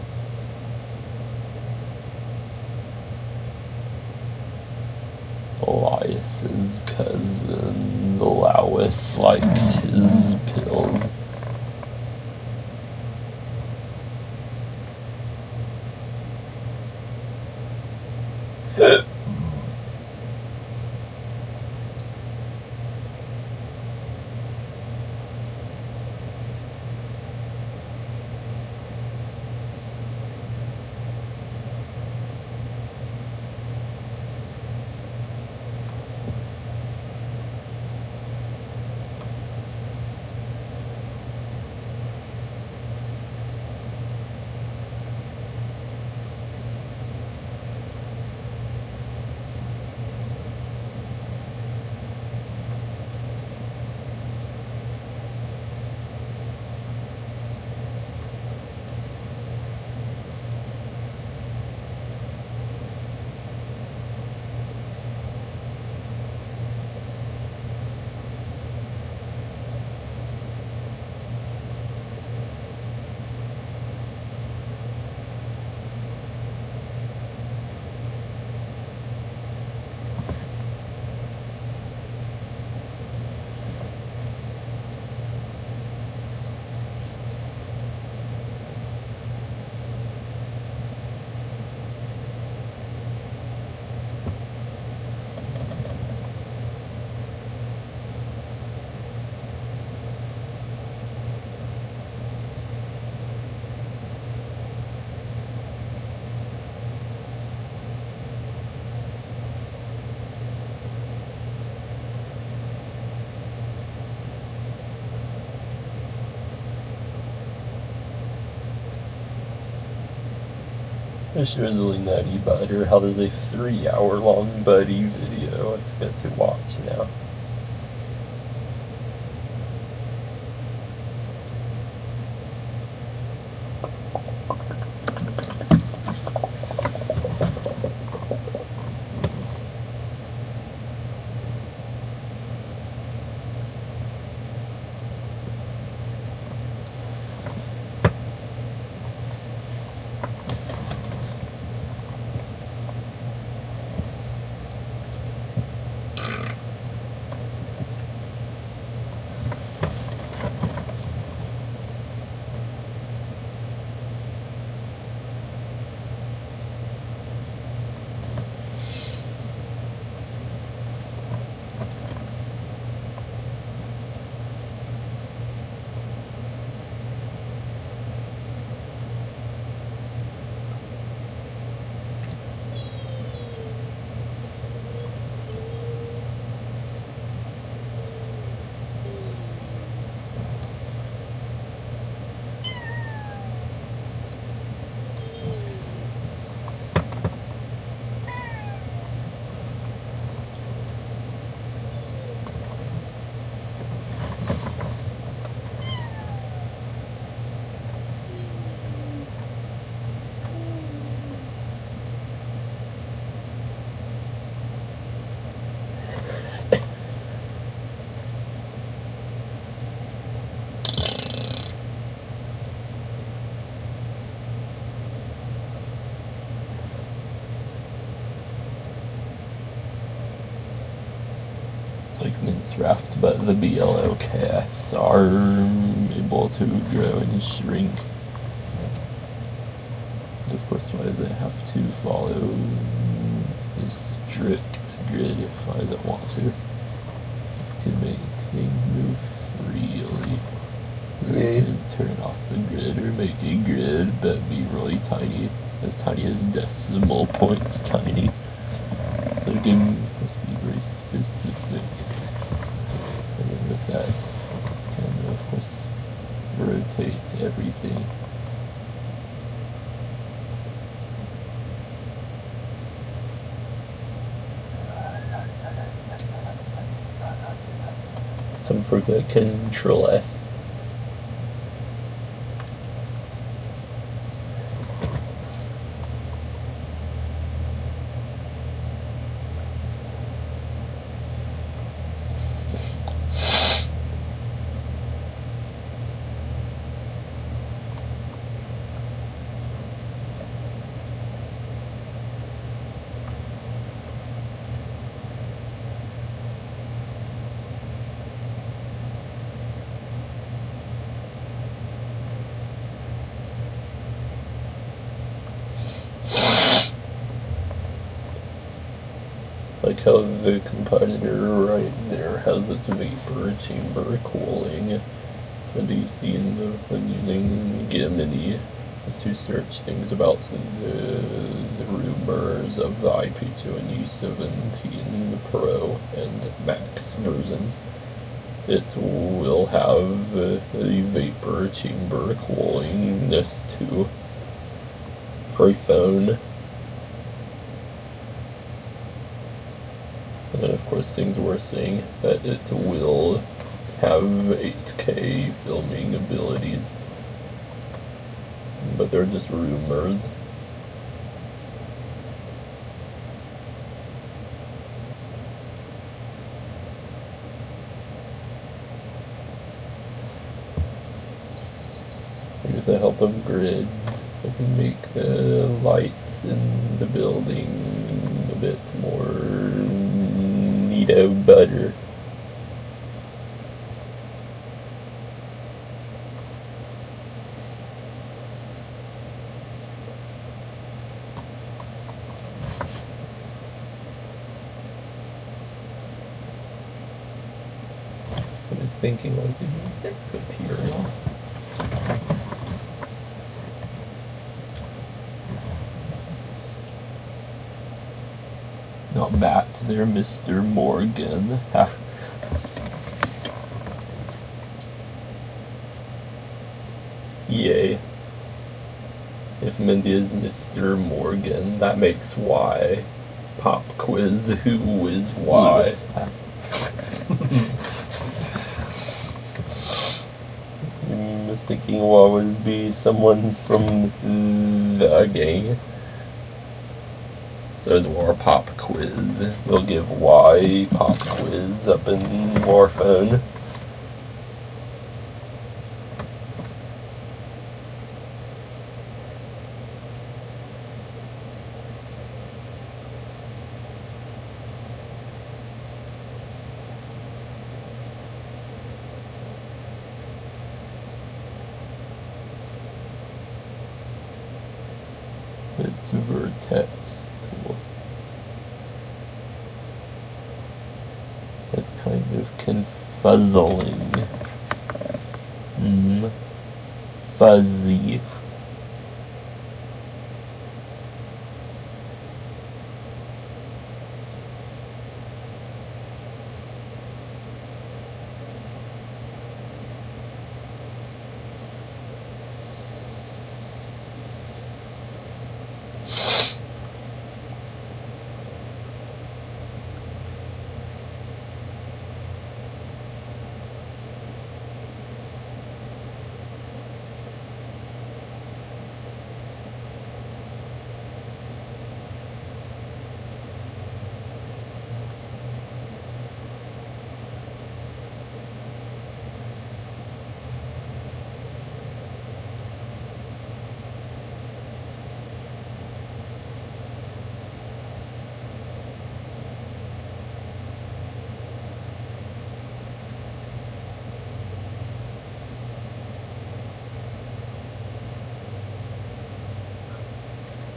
Elias's cousin Lois likes his pills. This Drizzly Nutty Butter, how does a 3-hour-long Buddy video? Let's get to watch now. Like mince raft, but the BLOKS are able to grow and shrink. Of course, why does it have to follow a strict grid if I don't want to? I can make things move freely. I can turn off the grid or make a grid but be really tiny as decimal points tiny. So the game must be very specific. And then with that, it can of course rotate everything. It's time for the Control S. Like how the competitor right there has its vapor chamber cooling. What do you see in the when using Gimini is to search things about the rumors of the IP2 and U17 Pro and Max versions. It will have a vapor chamber coolingness too for a phone. And then of course things we're seeing that it will have 8K filming abilities, but they're just rumors. With the help of grids, I can make the lights in the building a bit more neato butter. I was thinking like to use that material. Not bat there, Mr. Morgan. Yay. If Mindy is Mr. Morgan, that makes Y. Pop quiz, who is Y? Mistaking Y would be someone from the gang. So is War Pop quiz. We'll give Y Pop quiz up in War phone. It's vertex tool. It's kind of confuzzling. Fuzzy.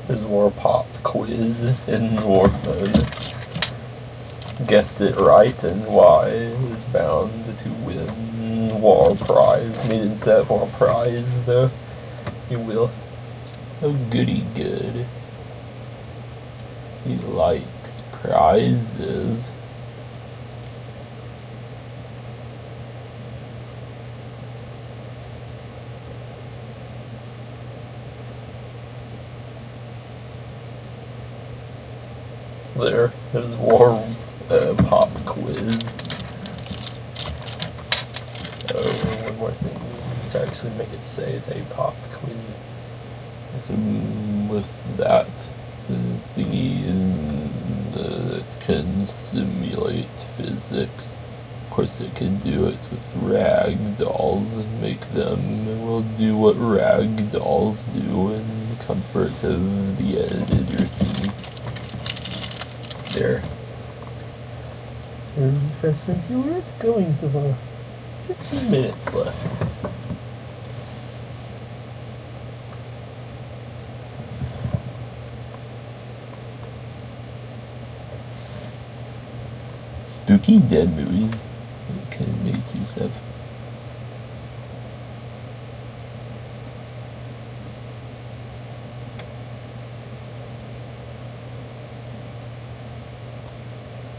There's War Pop quiz in War phone. Guess it right and Y is bound to win War prize. He didn't set War prize though. He will. Oh goody good. He likes prizes. There's War Pop quiz. Oh, one more thing needs to actually make it say it's a pop quiz. So with that thingy, it can simulate physics. Of course, it can do it with rag dolls and make them will do what rag dolls do in the comfort of the editor thingy. There. Refresh and see where it's going so far. 15 minutes left. Spooky dead movies you can make use of.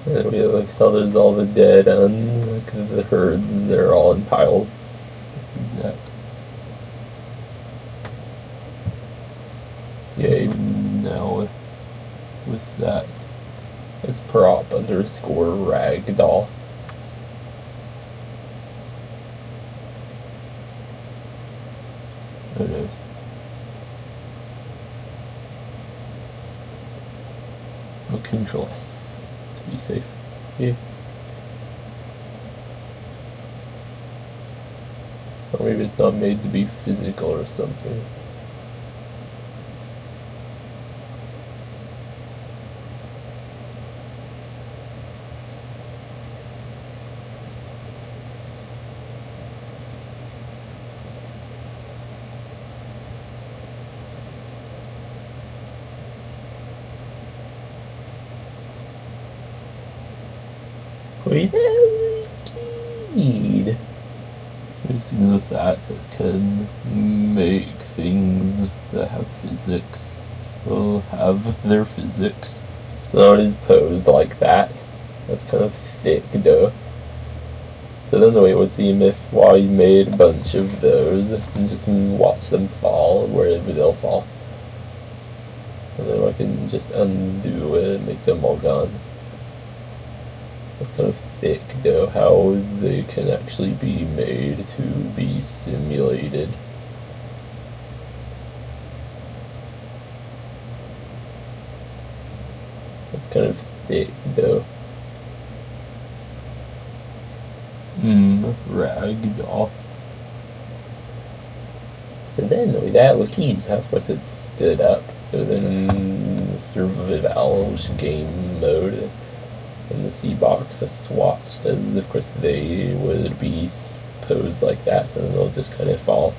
And we like saw there's all the dead ends, like the herds, they're all in piles. Use that. Yeah, now with that. It's prop underscore ragdoll. Oh no. We'll control S to be safe. Yeah. Or maybe it's not made to be physical or something. Wait, indeed. It seems with that it can make things that have physics still have their physics. So it is posed like that. That's kind of thick though. So then the way it would seem if while you made a bunch of those and just watch them fall wherever they'll fall. can just undo it and make them all gone. That's kind of thick, though, how they can actually be made to be simulated. That's kind of thick, though. Ragdoll. So then, with that, look, of course it stood up. So then, survival game mode in the C box is swatched as, of course, they would be posed like that, and they'll just kind of fall.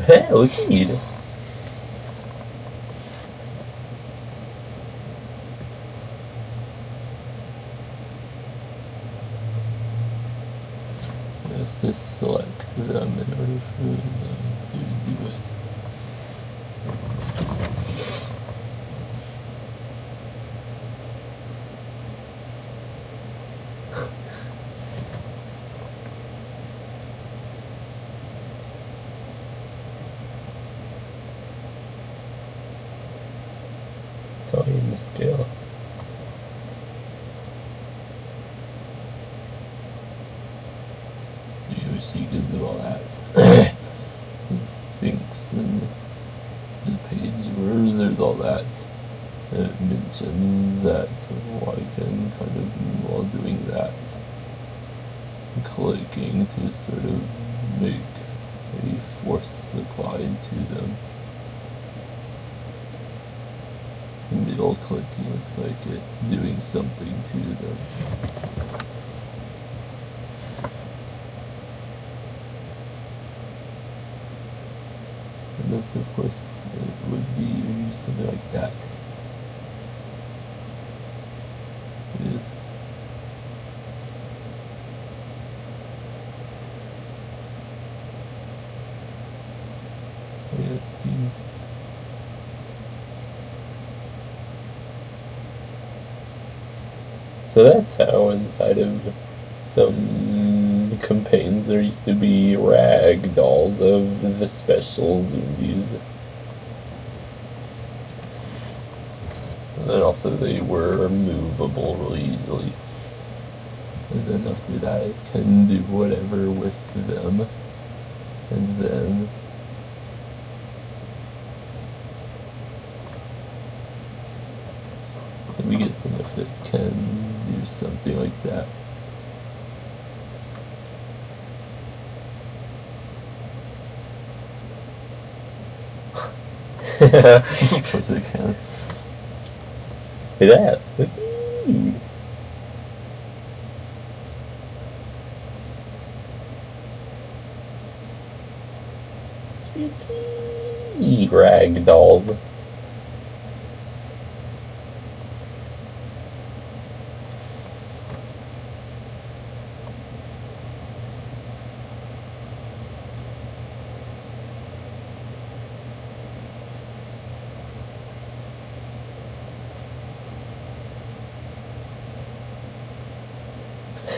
Hey, look, just select them in order for them to do it. Time scale. So you can do all that. Thinks and the page where there's all that. It mentioned that I can kind of, while doing that, clicking to sort of make a force applied to them. Middle clicking looks like it's doing something to them. And this, of course, it would be something like that. It is. Yeah, it seems. So that's how inside of some campaigns there used to be rag dolls of the special zombies. And then also they were movable really easily. And then after that it can do whatever with them. And then the biggest thing if it can do something like that. Of course it can. Look at that. Look. Spooky rag dolls.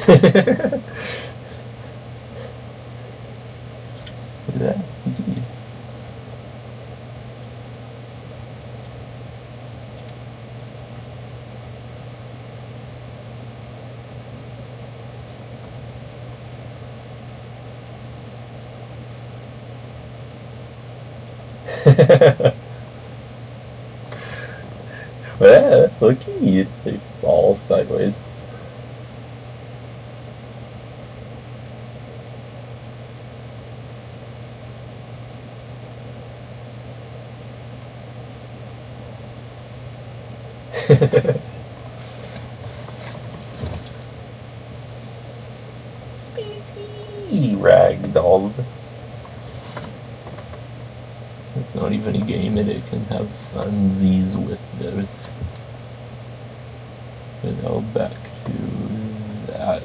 Look at that. Well, looky, they fall sideways. Spooky rag dolls. It's not even a game, and it can have funsies with those. But now back to that.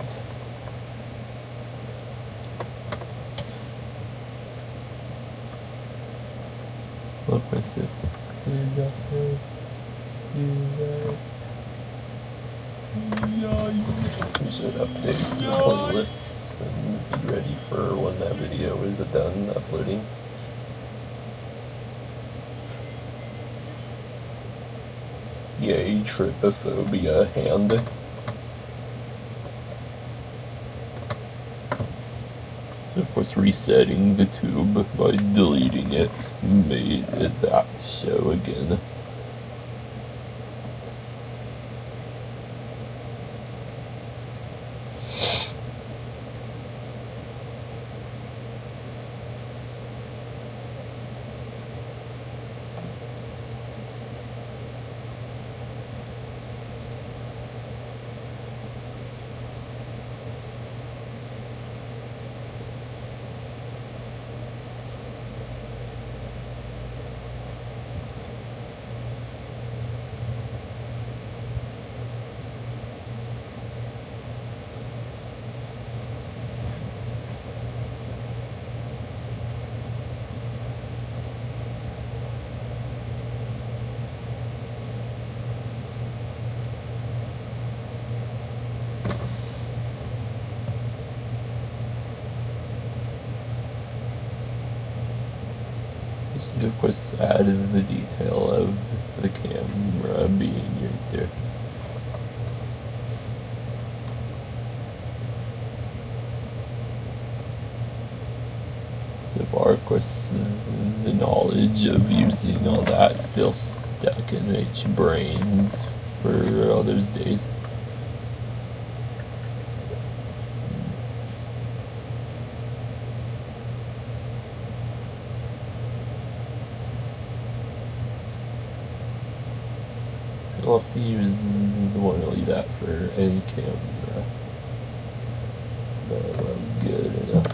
Well, of course, it could also do that. We should update the playlists and be ready for when that video is done uploading. Yay, trypophobia hand. Of course, resetting the tube by deleting it made that show again. Of course, added the detail of the camera being right there. So far, of course, the knowledge of using all that still stuck in H brains for all those days. I'll have to use normally that for any camera, but I'm good enough.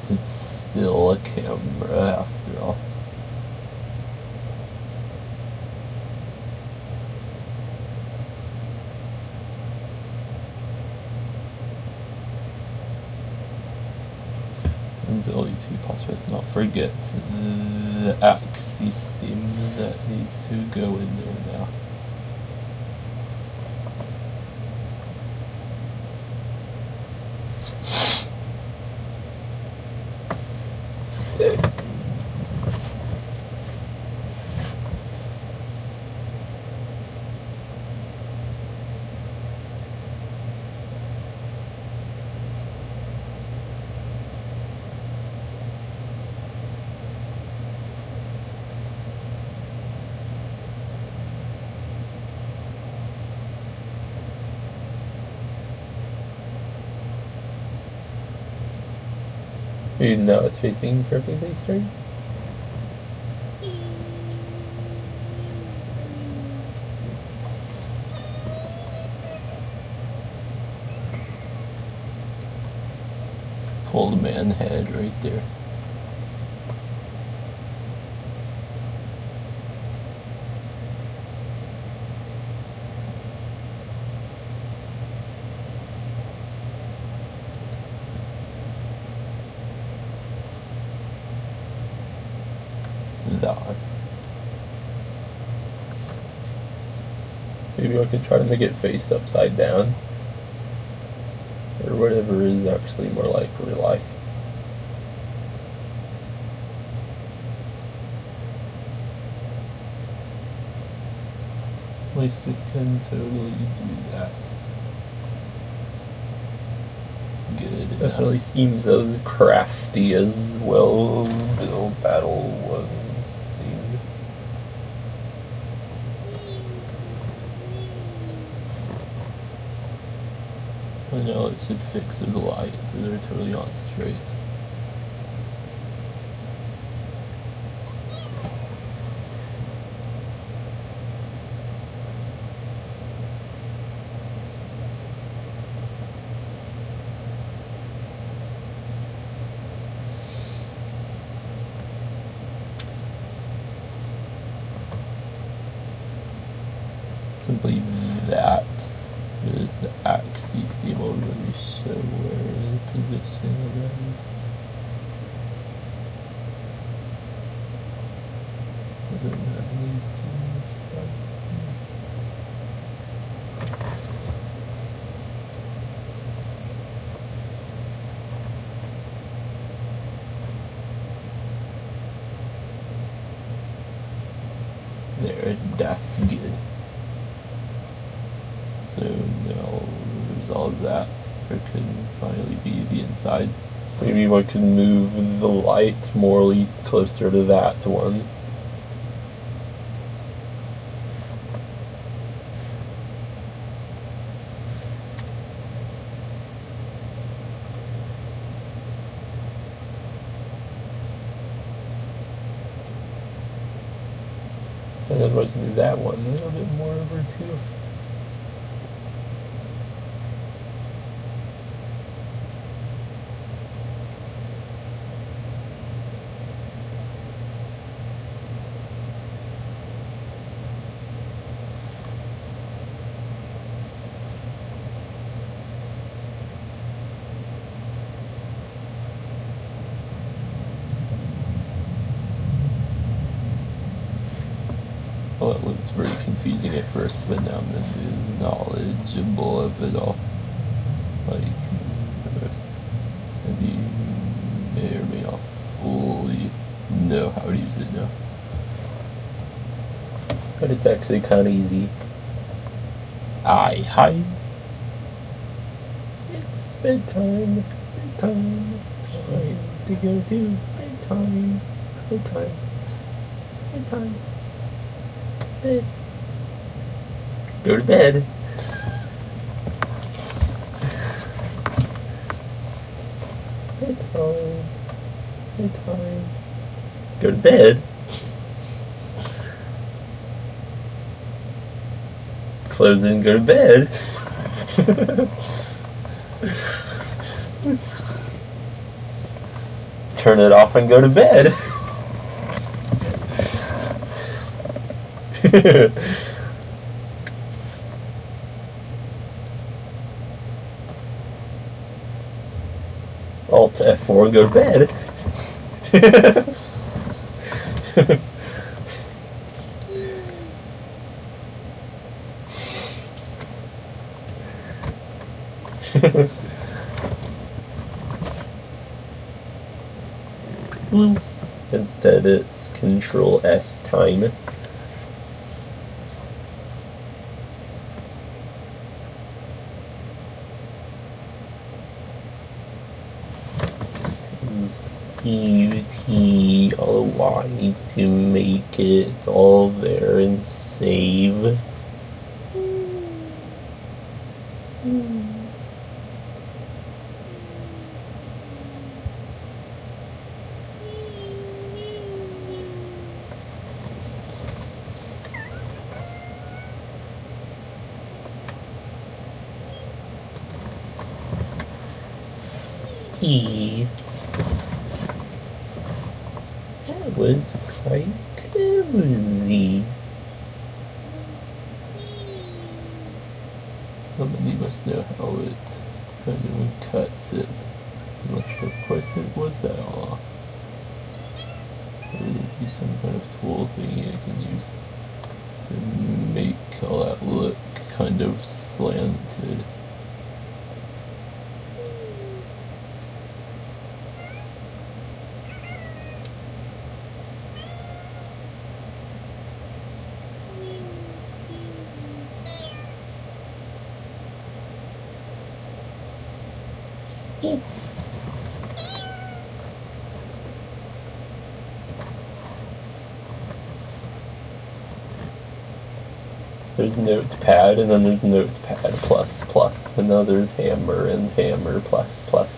It's still a camera after all. And L2 let's not forget the axe system that needs to go in there now. You know it's facing perfectly straight? Old man head right there. That. Maybe I could try to make it face upside down. Or whatever is actually more like real life. At least we can totally do that. Good. It hardly seems as crafty as well-built battle ones seem. I know it should fix his light, so they're totally not straight. Simply that is the axis system will really show where the position of that is. Doesn't have these two sides. there. That's good. So now resolve that. It can finally be the inside. Maybe I could move the light more closer to that one. And then let's move that one a little bit more over too. Well, it looks very confusing at first, but now I'm is knowledgeable of it all. Like, most, and you may or may not fully know how to use it now. But it's actually kind of easy. Hi. It's bedtime. Bedtime. Time to go to bedtime. Bedtime. Bedtime. Bed. Go to bed. Bedtime. Bedtime. Go to bed. Close and go to bed. Turn it off and go to bed. Alt F4 and go to bed. Instead it's Control S time. CUTLY needs to make it all there and save. That was quite cozy. Somebody must know how it kind of cuts it. Unless, of course, it was that all. There would be some kind of tool thingy I can use to make all that look kind of slanted. There's Notepad, and then there's Notepad plus plus, and now there's Hammer and Hammer plus plus.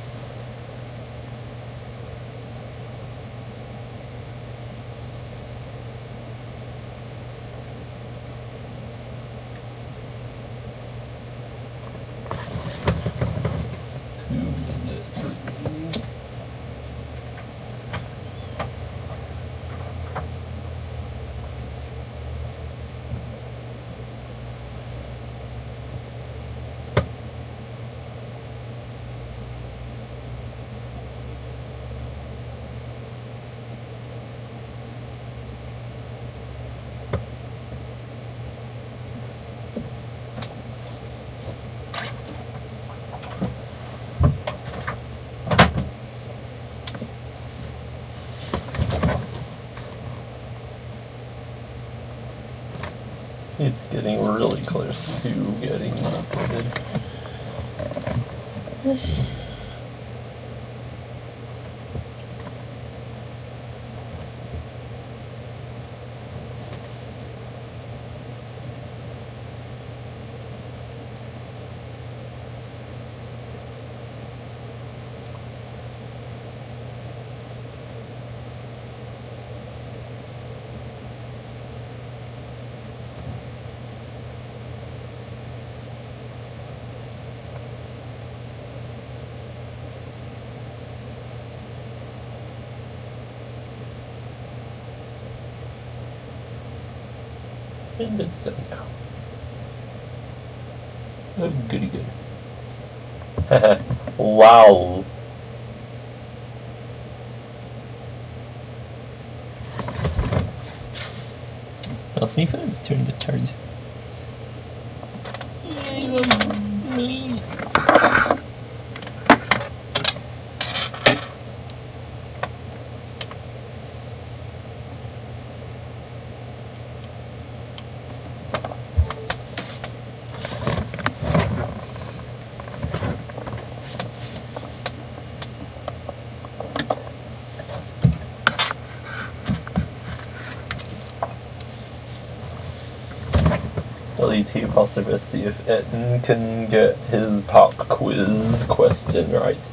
It's getting really close to getting uploaded. And it's done now. Oh, goody good. Wow. Well, to me, phone's turning to charge. L4D2 possibly see if Etten can get his pop quiz question right.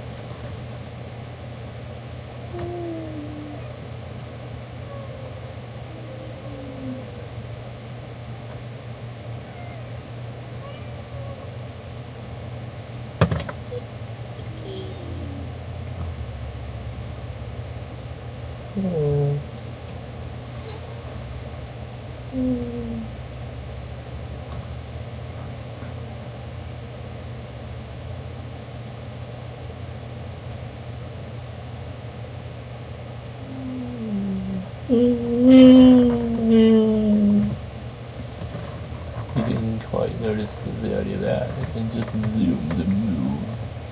You didn't quite notice the idea of that. I can just zoom to move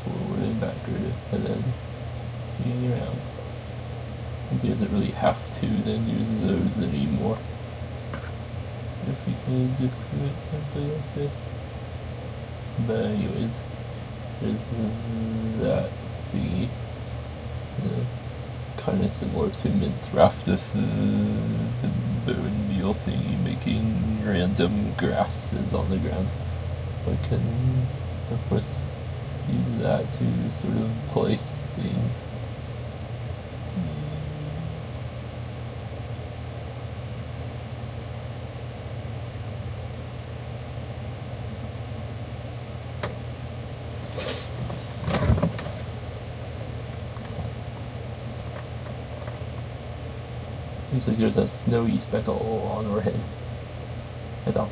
forward and backward and then moving around. He doesn't really have to then use those anymore. If you can just do it simply like this. But anyways, there's that thingy. Kind of similar to Mint's Raft with the bone meal thingy making random grasses on the ground. I can, of course, use that to sort of place things. Looks like there's a snowy speckle on our head. It's a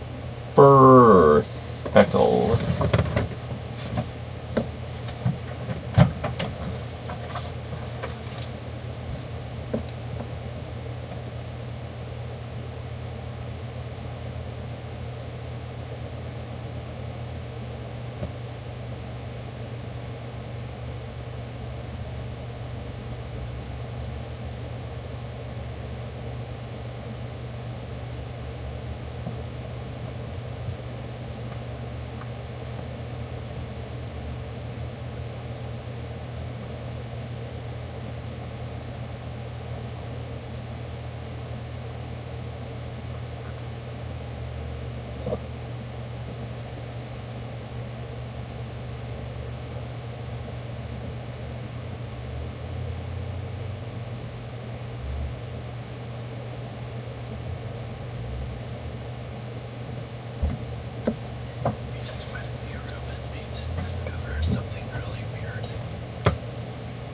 fur speckle.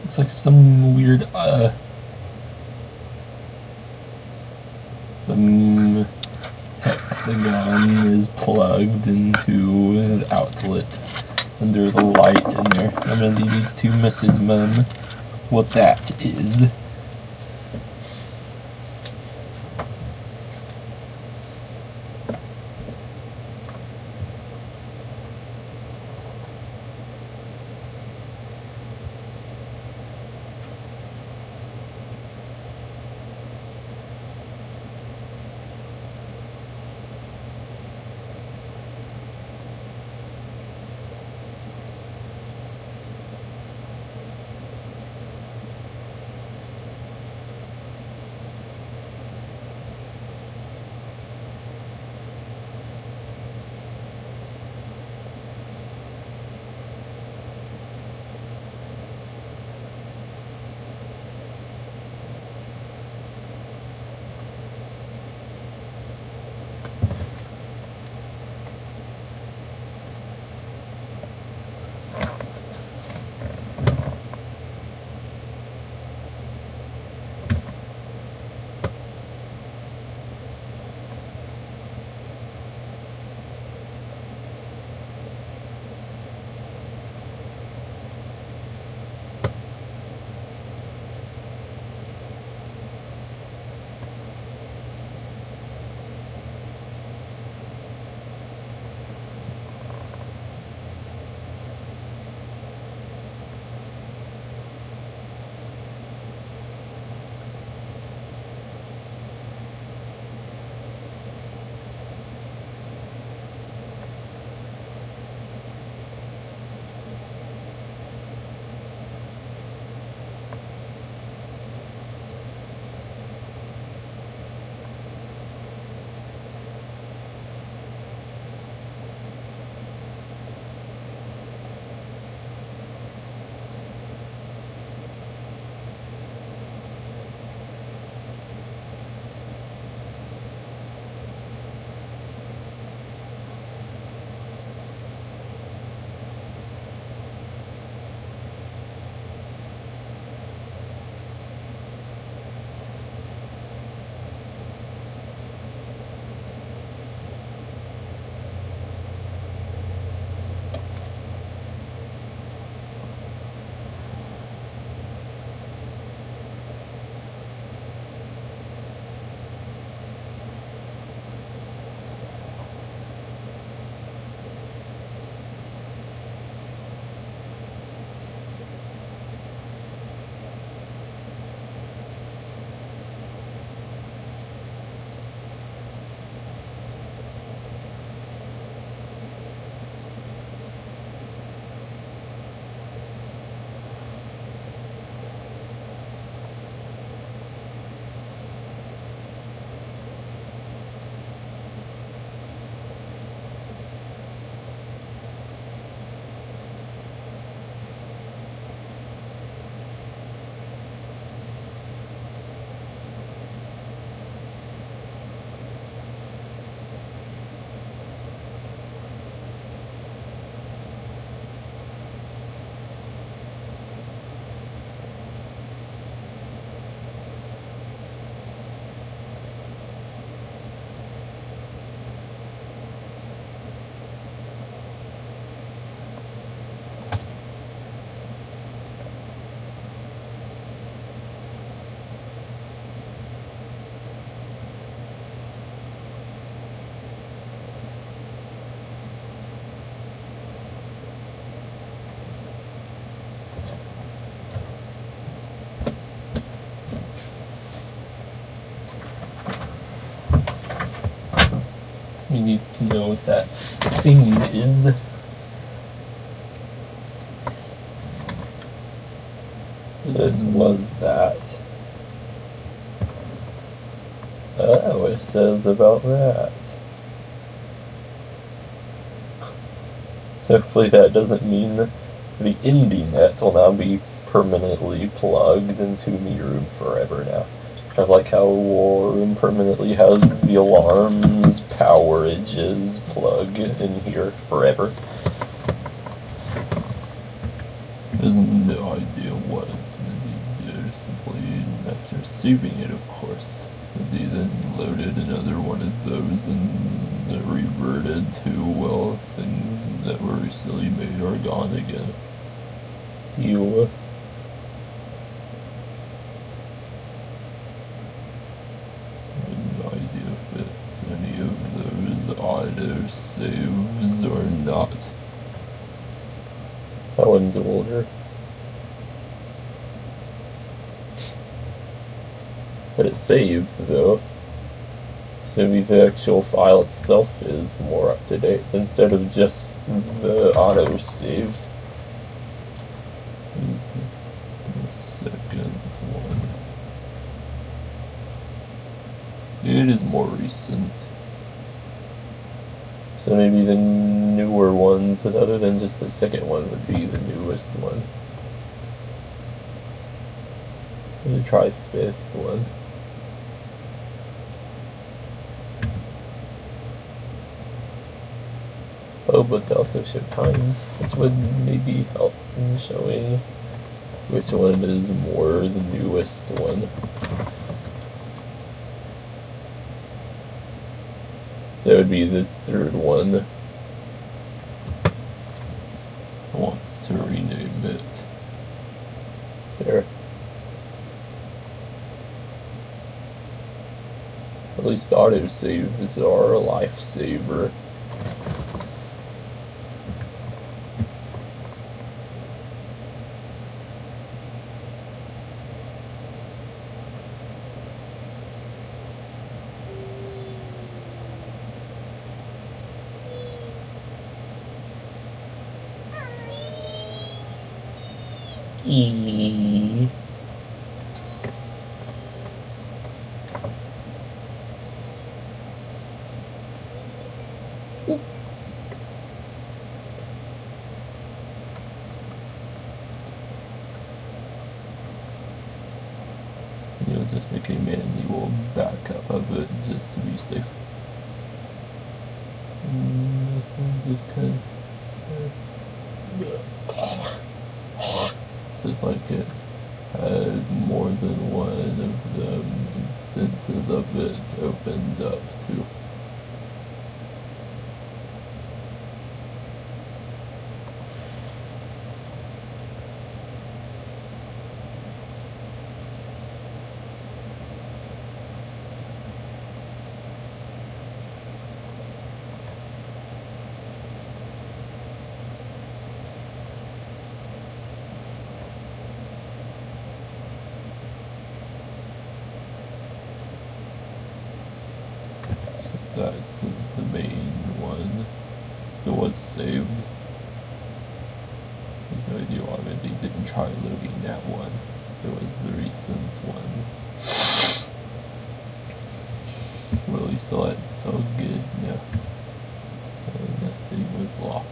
Looks like some weird, hexagon is plugged into the outlet under the light in there. Somebody needs to message Mum what that is. needs to know what that thing is. It was that. Oh, it says about that. Hopefully that doesn't mean the indie net will now be permanently plugged into me room forever now. Kind of like how War Room permanently has the alarms, powerages plug in here forever. There's no idea what it's going to do, simply after saving it, of course. They then loaded another one of those and it reverted to, well, things that were recently made are gone again. You. I have no idea if it's any of those auto saves or not. That one's older. But it's saved though. So maybe the actual file itself is more up to date instead of just the auto saves. The second one. It is more recent. So maybe the newer ones, other than just the second one, would be the newest one. Let's try fifth one. Oh, but they also show times, which would maybe help in showing which one is more the newest one. That would be this third one. Wants to rename it. There. At least autosaves are a lifesaver. E. You'll just make a manual backup of it just to be safe. Just because. It's like it had more than one of the instances of it opened up too. That's the main one. It was saved. No idea why they didn't try loading that one. It was the recent one. Well, you saw it so good. Yeah. Nothing was lost.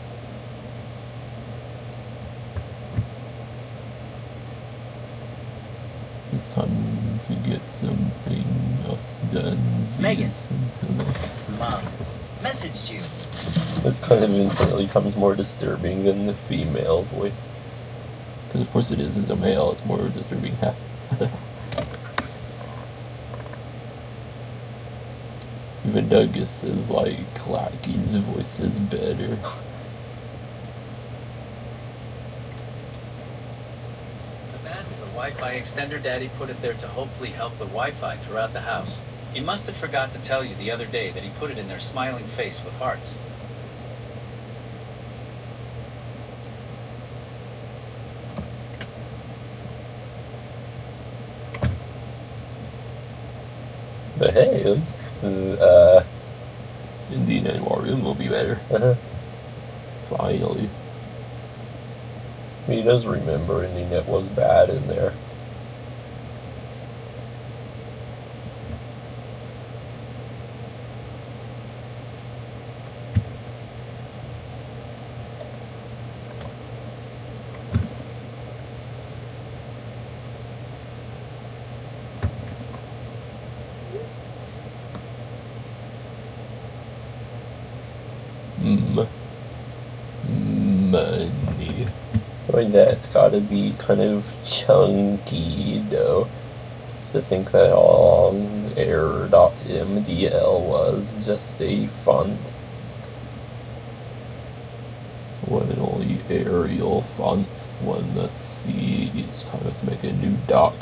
It's time to get something else done. Megan. Mom, messaged you. It's kind of infinitely times more disturbing than the female voice. Because of course it is, as a male, it's more disturbing. Even Douglas says, like, Clacky's voice is better. The bat is a Wi-Fi extender. Daddy put it there to hopefully help the Wi-Fi throughout the house. He must have forgot to tell you the other day that he put it in their smiling face with hearts. But hey, at least Indian Animal Room will be better. Finally. He does remember, and it was bad in there. Money. I mean, that's gotta be kind of chunky, though. Just to think that all along error.mdl was just a font. One and only Arial font, one to see each time let's make a new doc.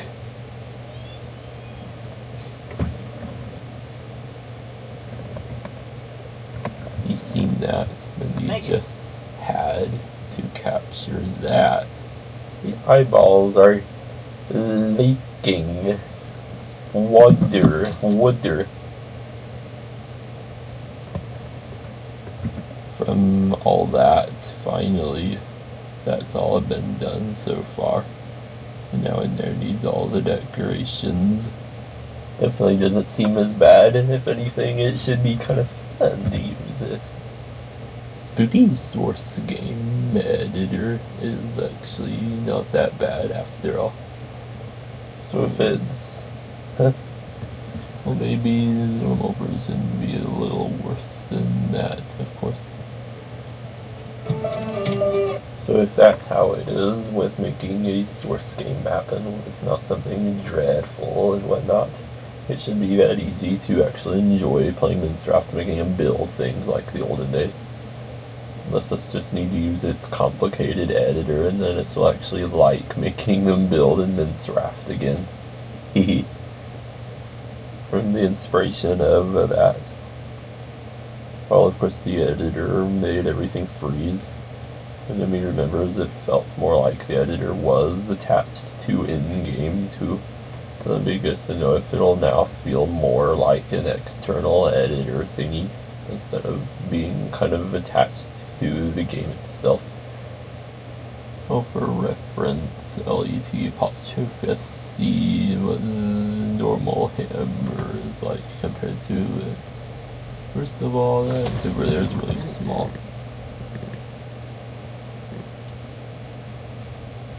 He's seen that, and he just had to capture that. The eyeballs are leaking water. From all that, finally, that's all been done so far. And now in there needs all the decorations. Definitely doesn't seem as bad, and if anything, it should be kind of fun to use it. Spooky source game editor is actually not that bad after all. So if it's... well, maybe the normal version would be a little worse than that, of course. So if that's how it is with making a source game happen, it's not something dreadful and whatnot, it should be that easy to actually enjoy playing Minecraft, making them build things like the olden days. Unless us just need to use its complicated editor, and then it's actually like making them build in Minecraft again. Hehe. From the inspiration of that. Well, of course, the editor made everything freeze. And then me remembers it felt more like the editor was attached to in-game to be good to know if it'll now feel more like an external editor thingy instead of being kind of attached to the game itself. Oh, for reference, LET apostrophe C was a normal hammer is like compared to it. First of all, that over there is really small.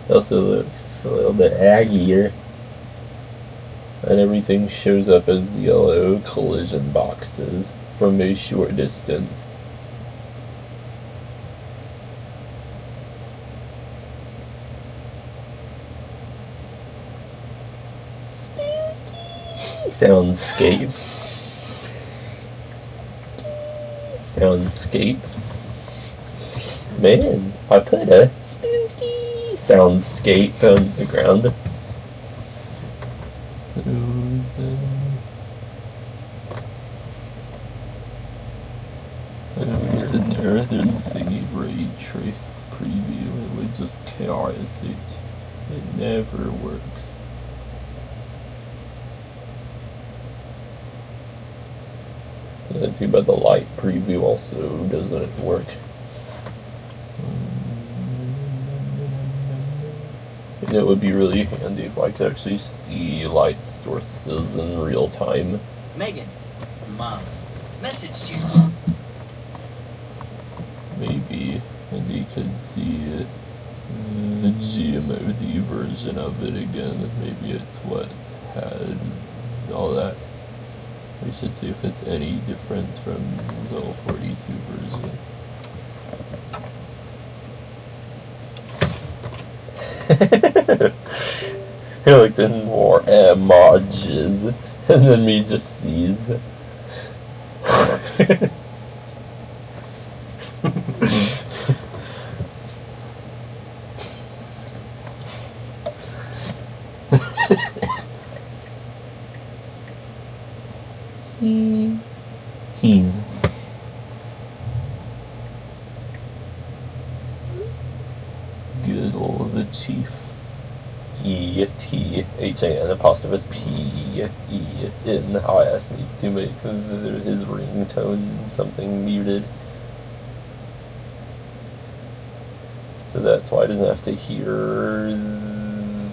It also looks a little bit aggier. And everything shows up as yellow collision boxes from a short distance. Spooky soundscape. Man, I put a spooky soundscape on the ground. And if you're sitting there, there's a thingy ray traced preview, it would just KRSH. It never works. And too bad the light preview also doesn't work. And it would be really handy if I could actually see light sources in real time. Megan, Mom, messaged you. Maybe, and you could see the GMOD version of it again. Maybe it's what had all that. We should see if it's any different from the L4D2 version. He looked in more emojis, and then me just sees. He's good old the chief. ETHAN apostrophe P-E-N-I-S needs to make his ringtone something muted. So that's why he doesn't have to hear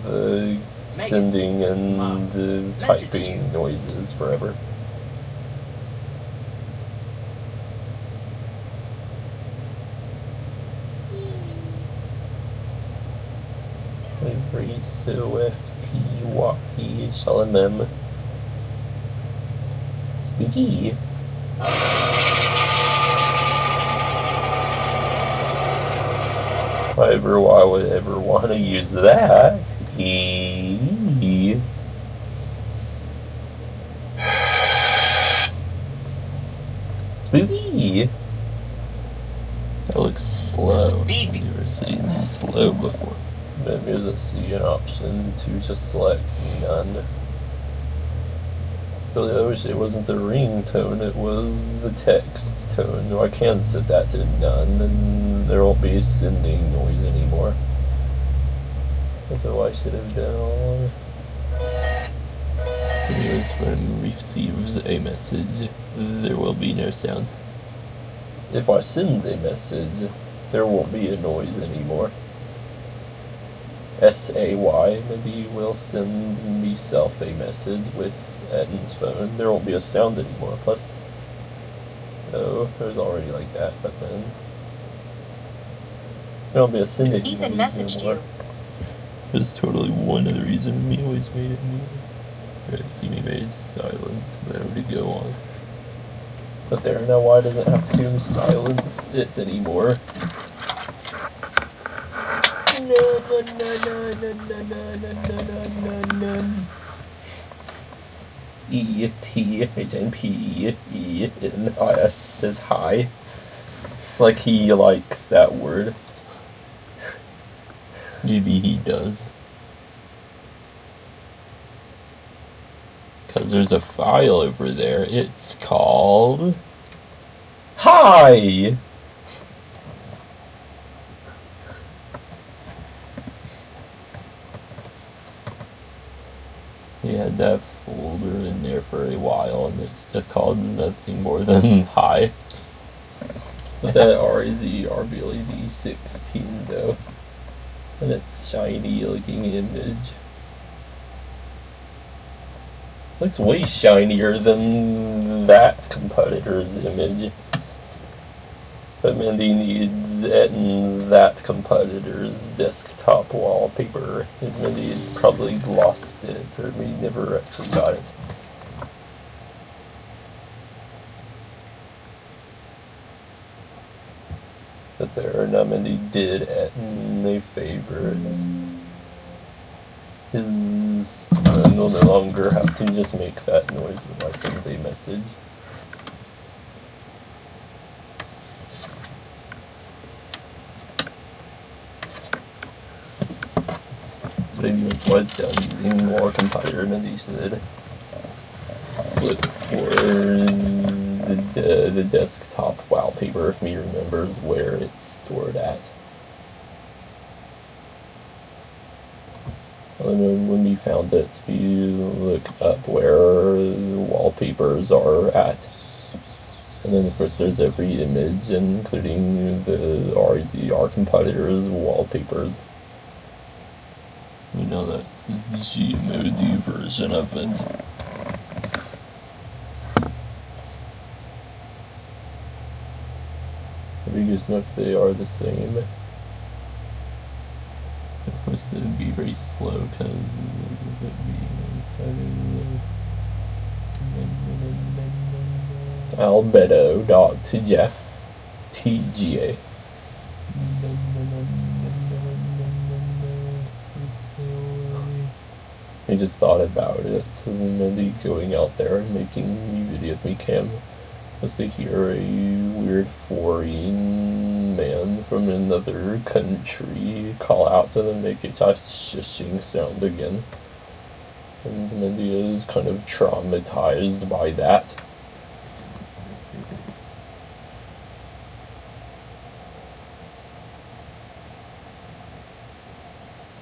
the sending and typing noises forever. S-O-F-T-Y Shalom. Spooky. However, why would I ever want to use that? Spooky. That looks slow. I've never seen slow before. Maybe doesn't see an option to just select none. Really, I wish it wasn't the ringtone, it was the text tone. I can set that to none, and there won't be a sending noise anymore. That's what I should have done all along. Anyways, when receives a message, there will be no sound. If I send a message, there won't be a noise anymore. S-A-Y maybe will send myself a message with Eden's phone. There won't be a sound anymore. Plus, oh, it was already like that, but then there won't be a sending Ethan noise messaged anymore. you. There's totally one other reason we always made it muted. Right, see me made it silent, there to go on. But there, now why does it have to silence it anymore? E-T-H-N-P-E-N-I-S says hi. Like he likes that word. Maybe he does. Because there's a file over there. It's called Hi! We had that folder in there for a while, and it's just called nothing more than Hi. But that RZRBLED 16 though. And it's shiny looking image. Looks way shinier than that competitor's image. But Mindy needs Etton's that competitor's desktop wallpaper. And Mindy had probably lost it, or we never actually got it. But there, now Mindy did Eton a favor. His phone will no longer have to just make that noise when I send a message. So maybe once I was done using more compiler, Mindy should look for the desktop wallpaper if me remembers where it's stored at. When we found it, we looked up where the wallpapers are at. And then of course there's every image, including the RZR competitor's wallpapers. You know that's the Gmodi version of it. Maybe just know if they are the same. Of course, it would be very slow because it would be albedo.jeff TGA. I just thought about it, and then going out there and making a video with me cam was to hear a weird foreign man from another country call out to them, make a shushing sound again. And Mindy is kind of traumatized by that.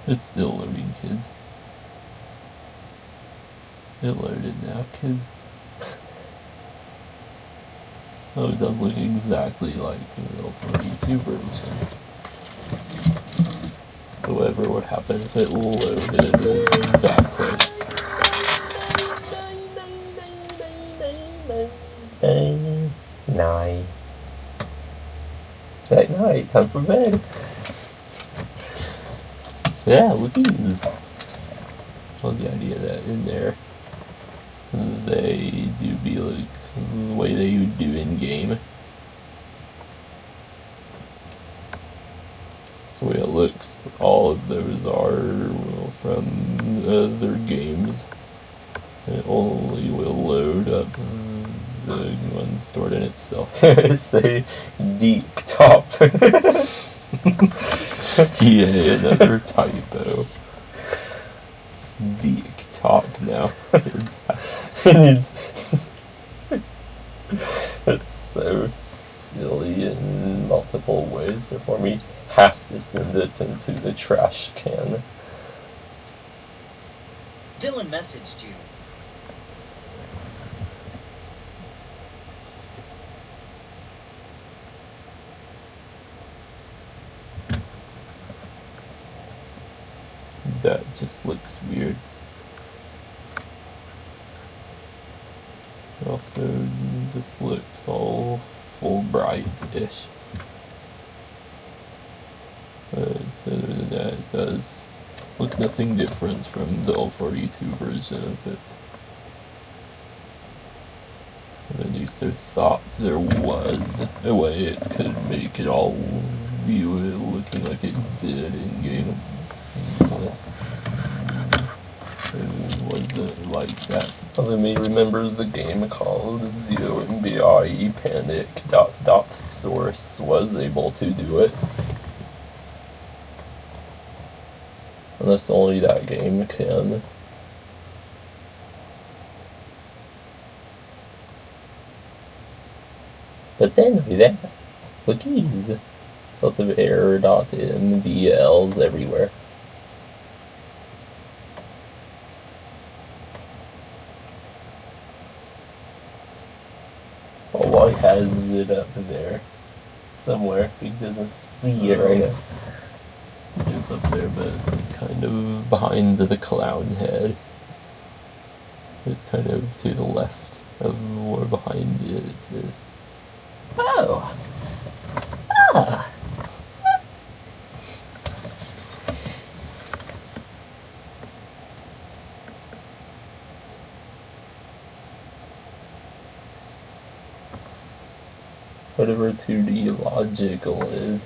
It's still loading, kids. It loaded now, kid. Oh, it does look exactly like the L4D2 version. However, what happened if it loaded that close? Night. Night, time for bed. Yeah, look at these. Well, the idea that in there they do be like the way they would do in game. The way it looks, all of those are from other games. It only will load up the one stored in itself. Say deep top. Yeah, another typo. Deep top now. It's so silly in multiple ways. Therefore, me has to send it into the trash can. Dylan messaged you. That just looks weird. It also just looks all Fulbright-ish. But other than that, it does look nothing different from the L4D2 version of it. And I so thought there was a way it could make it all view it looking like it did in game. Unless it wasn't like that. Although me remembers the game called ZOMBI Panic ... Source was able to do it. Unless only that game can. But then, that, cookies. Lots of error.mdls everywhere. Well, why has it up there somewhere? He doesn't see it right now. It's up there, but kind of behind the clown head. It's kind of to the left of or behind it. Oh! Ah! Whatever 2D logical is.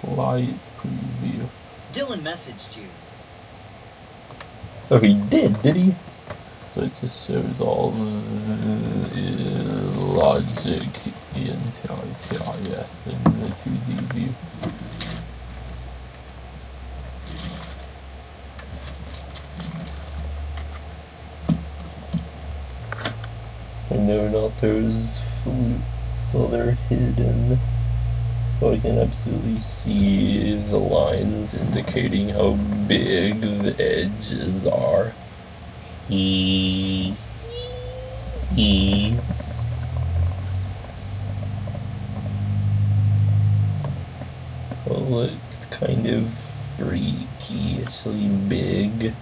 Light preview. Dylan messaged you. Oh, he did he? So it just shows all the logic in TIS in the 2D view. I know not those flutes, so they're hidden. But I can absolutely see the lines indicating how big the edges are. It looked kind of freakishly big.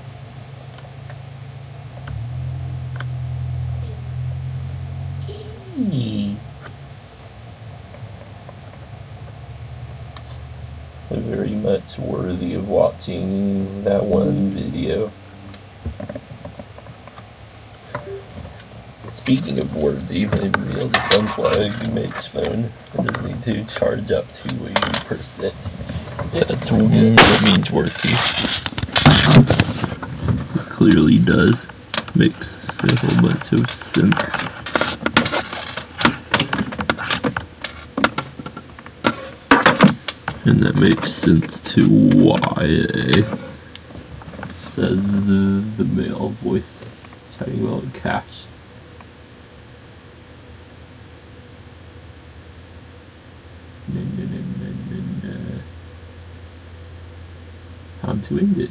Very much worthy of watching that one video. Speaking of worthy, maybe I'll just unplug Mate's phone. I just need to charge up to 80%. Yeah, that means worthy. It clearly does. Makes a whole bunch of sense. And that makes sense to why says the male voice chatting about cash. Time to end it.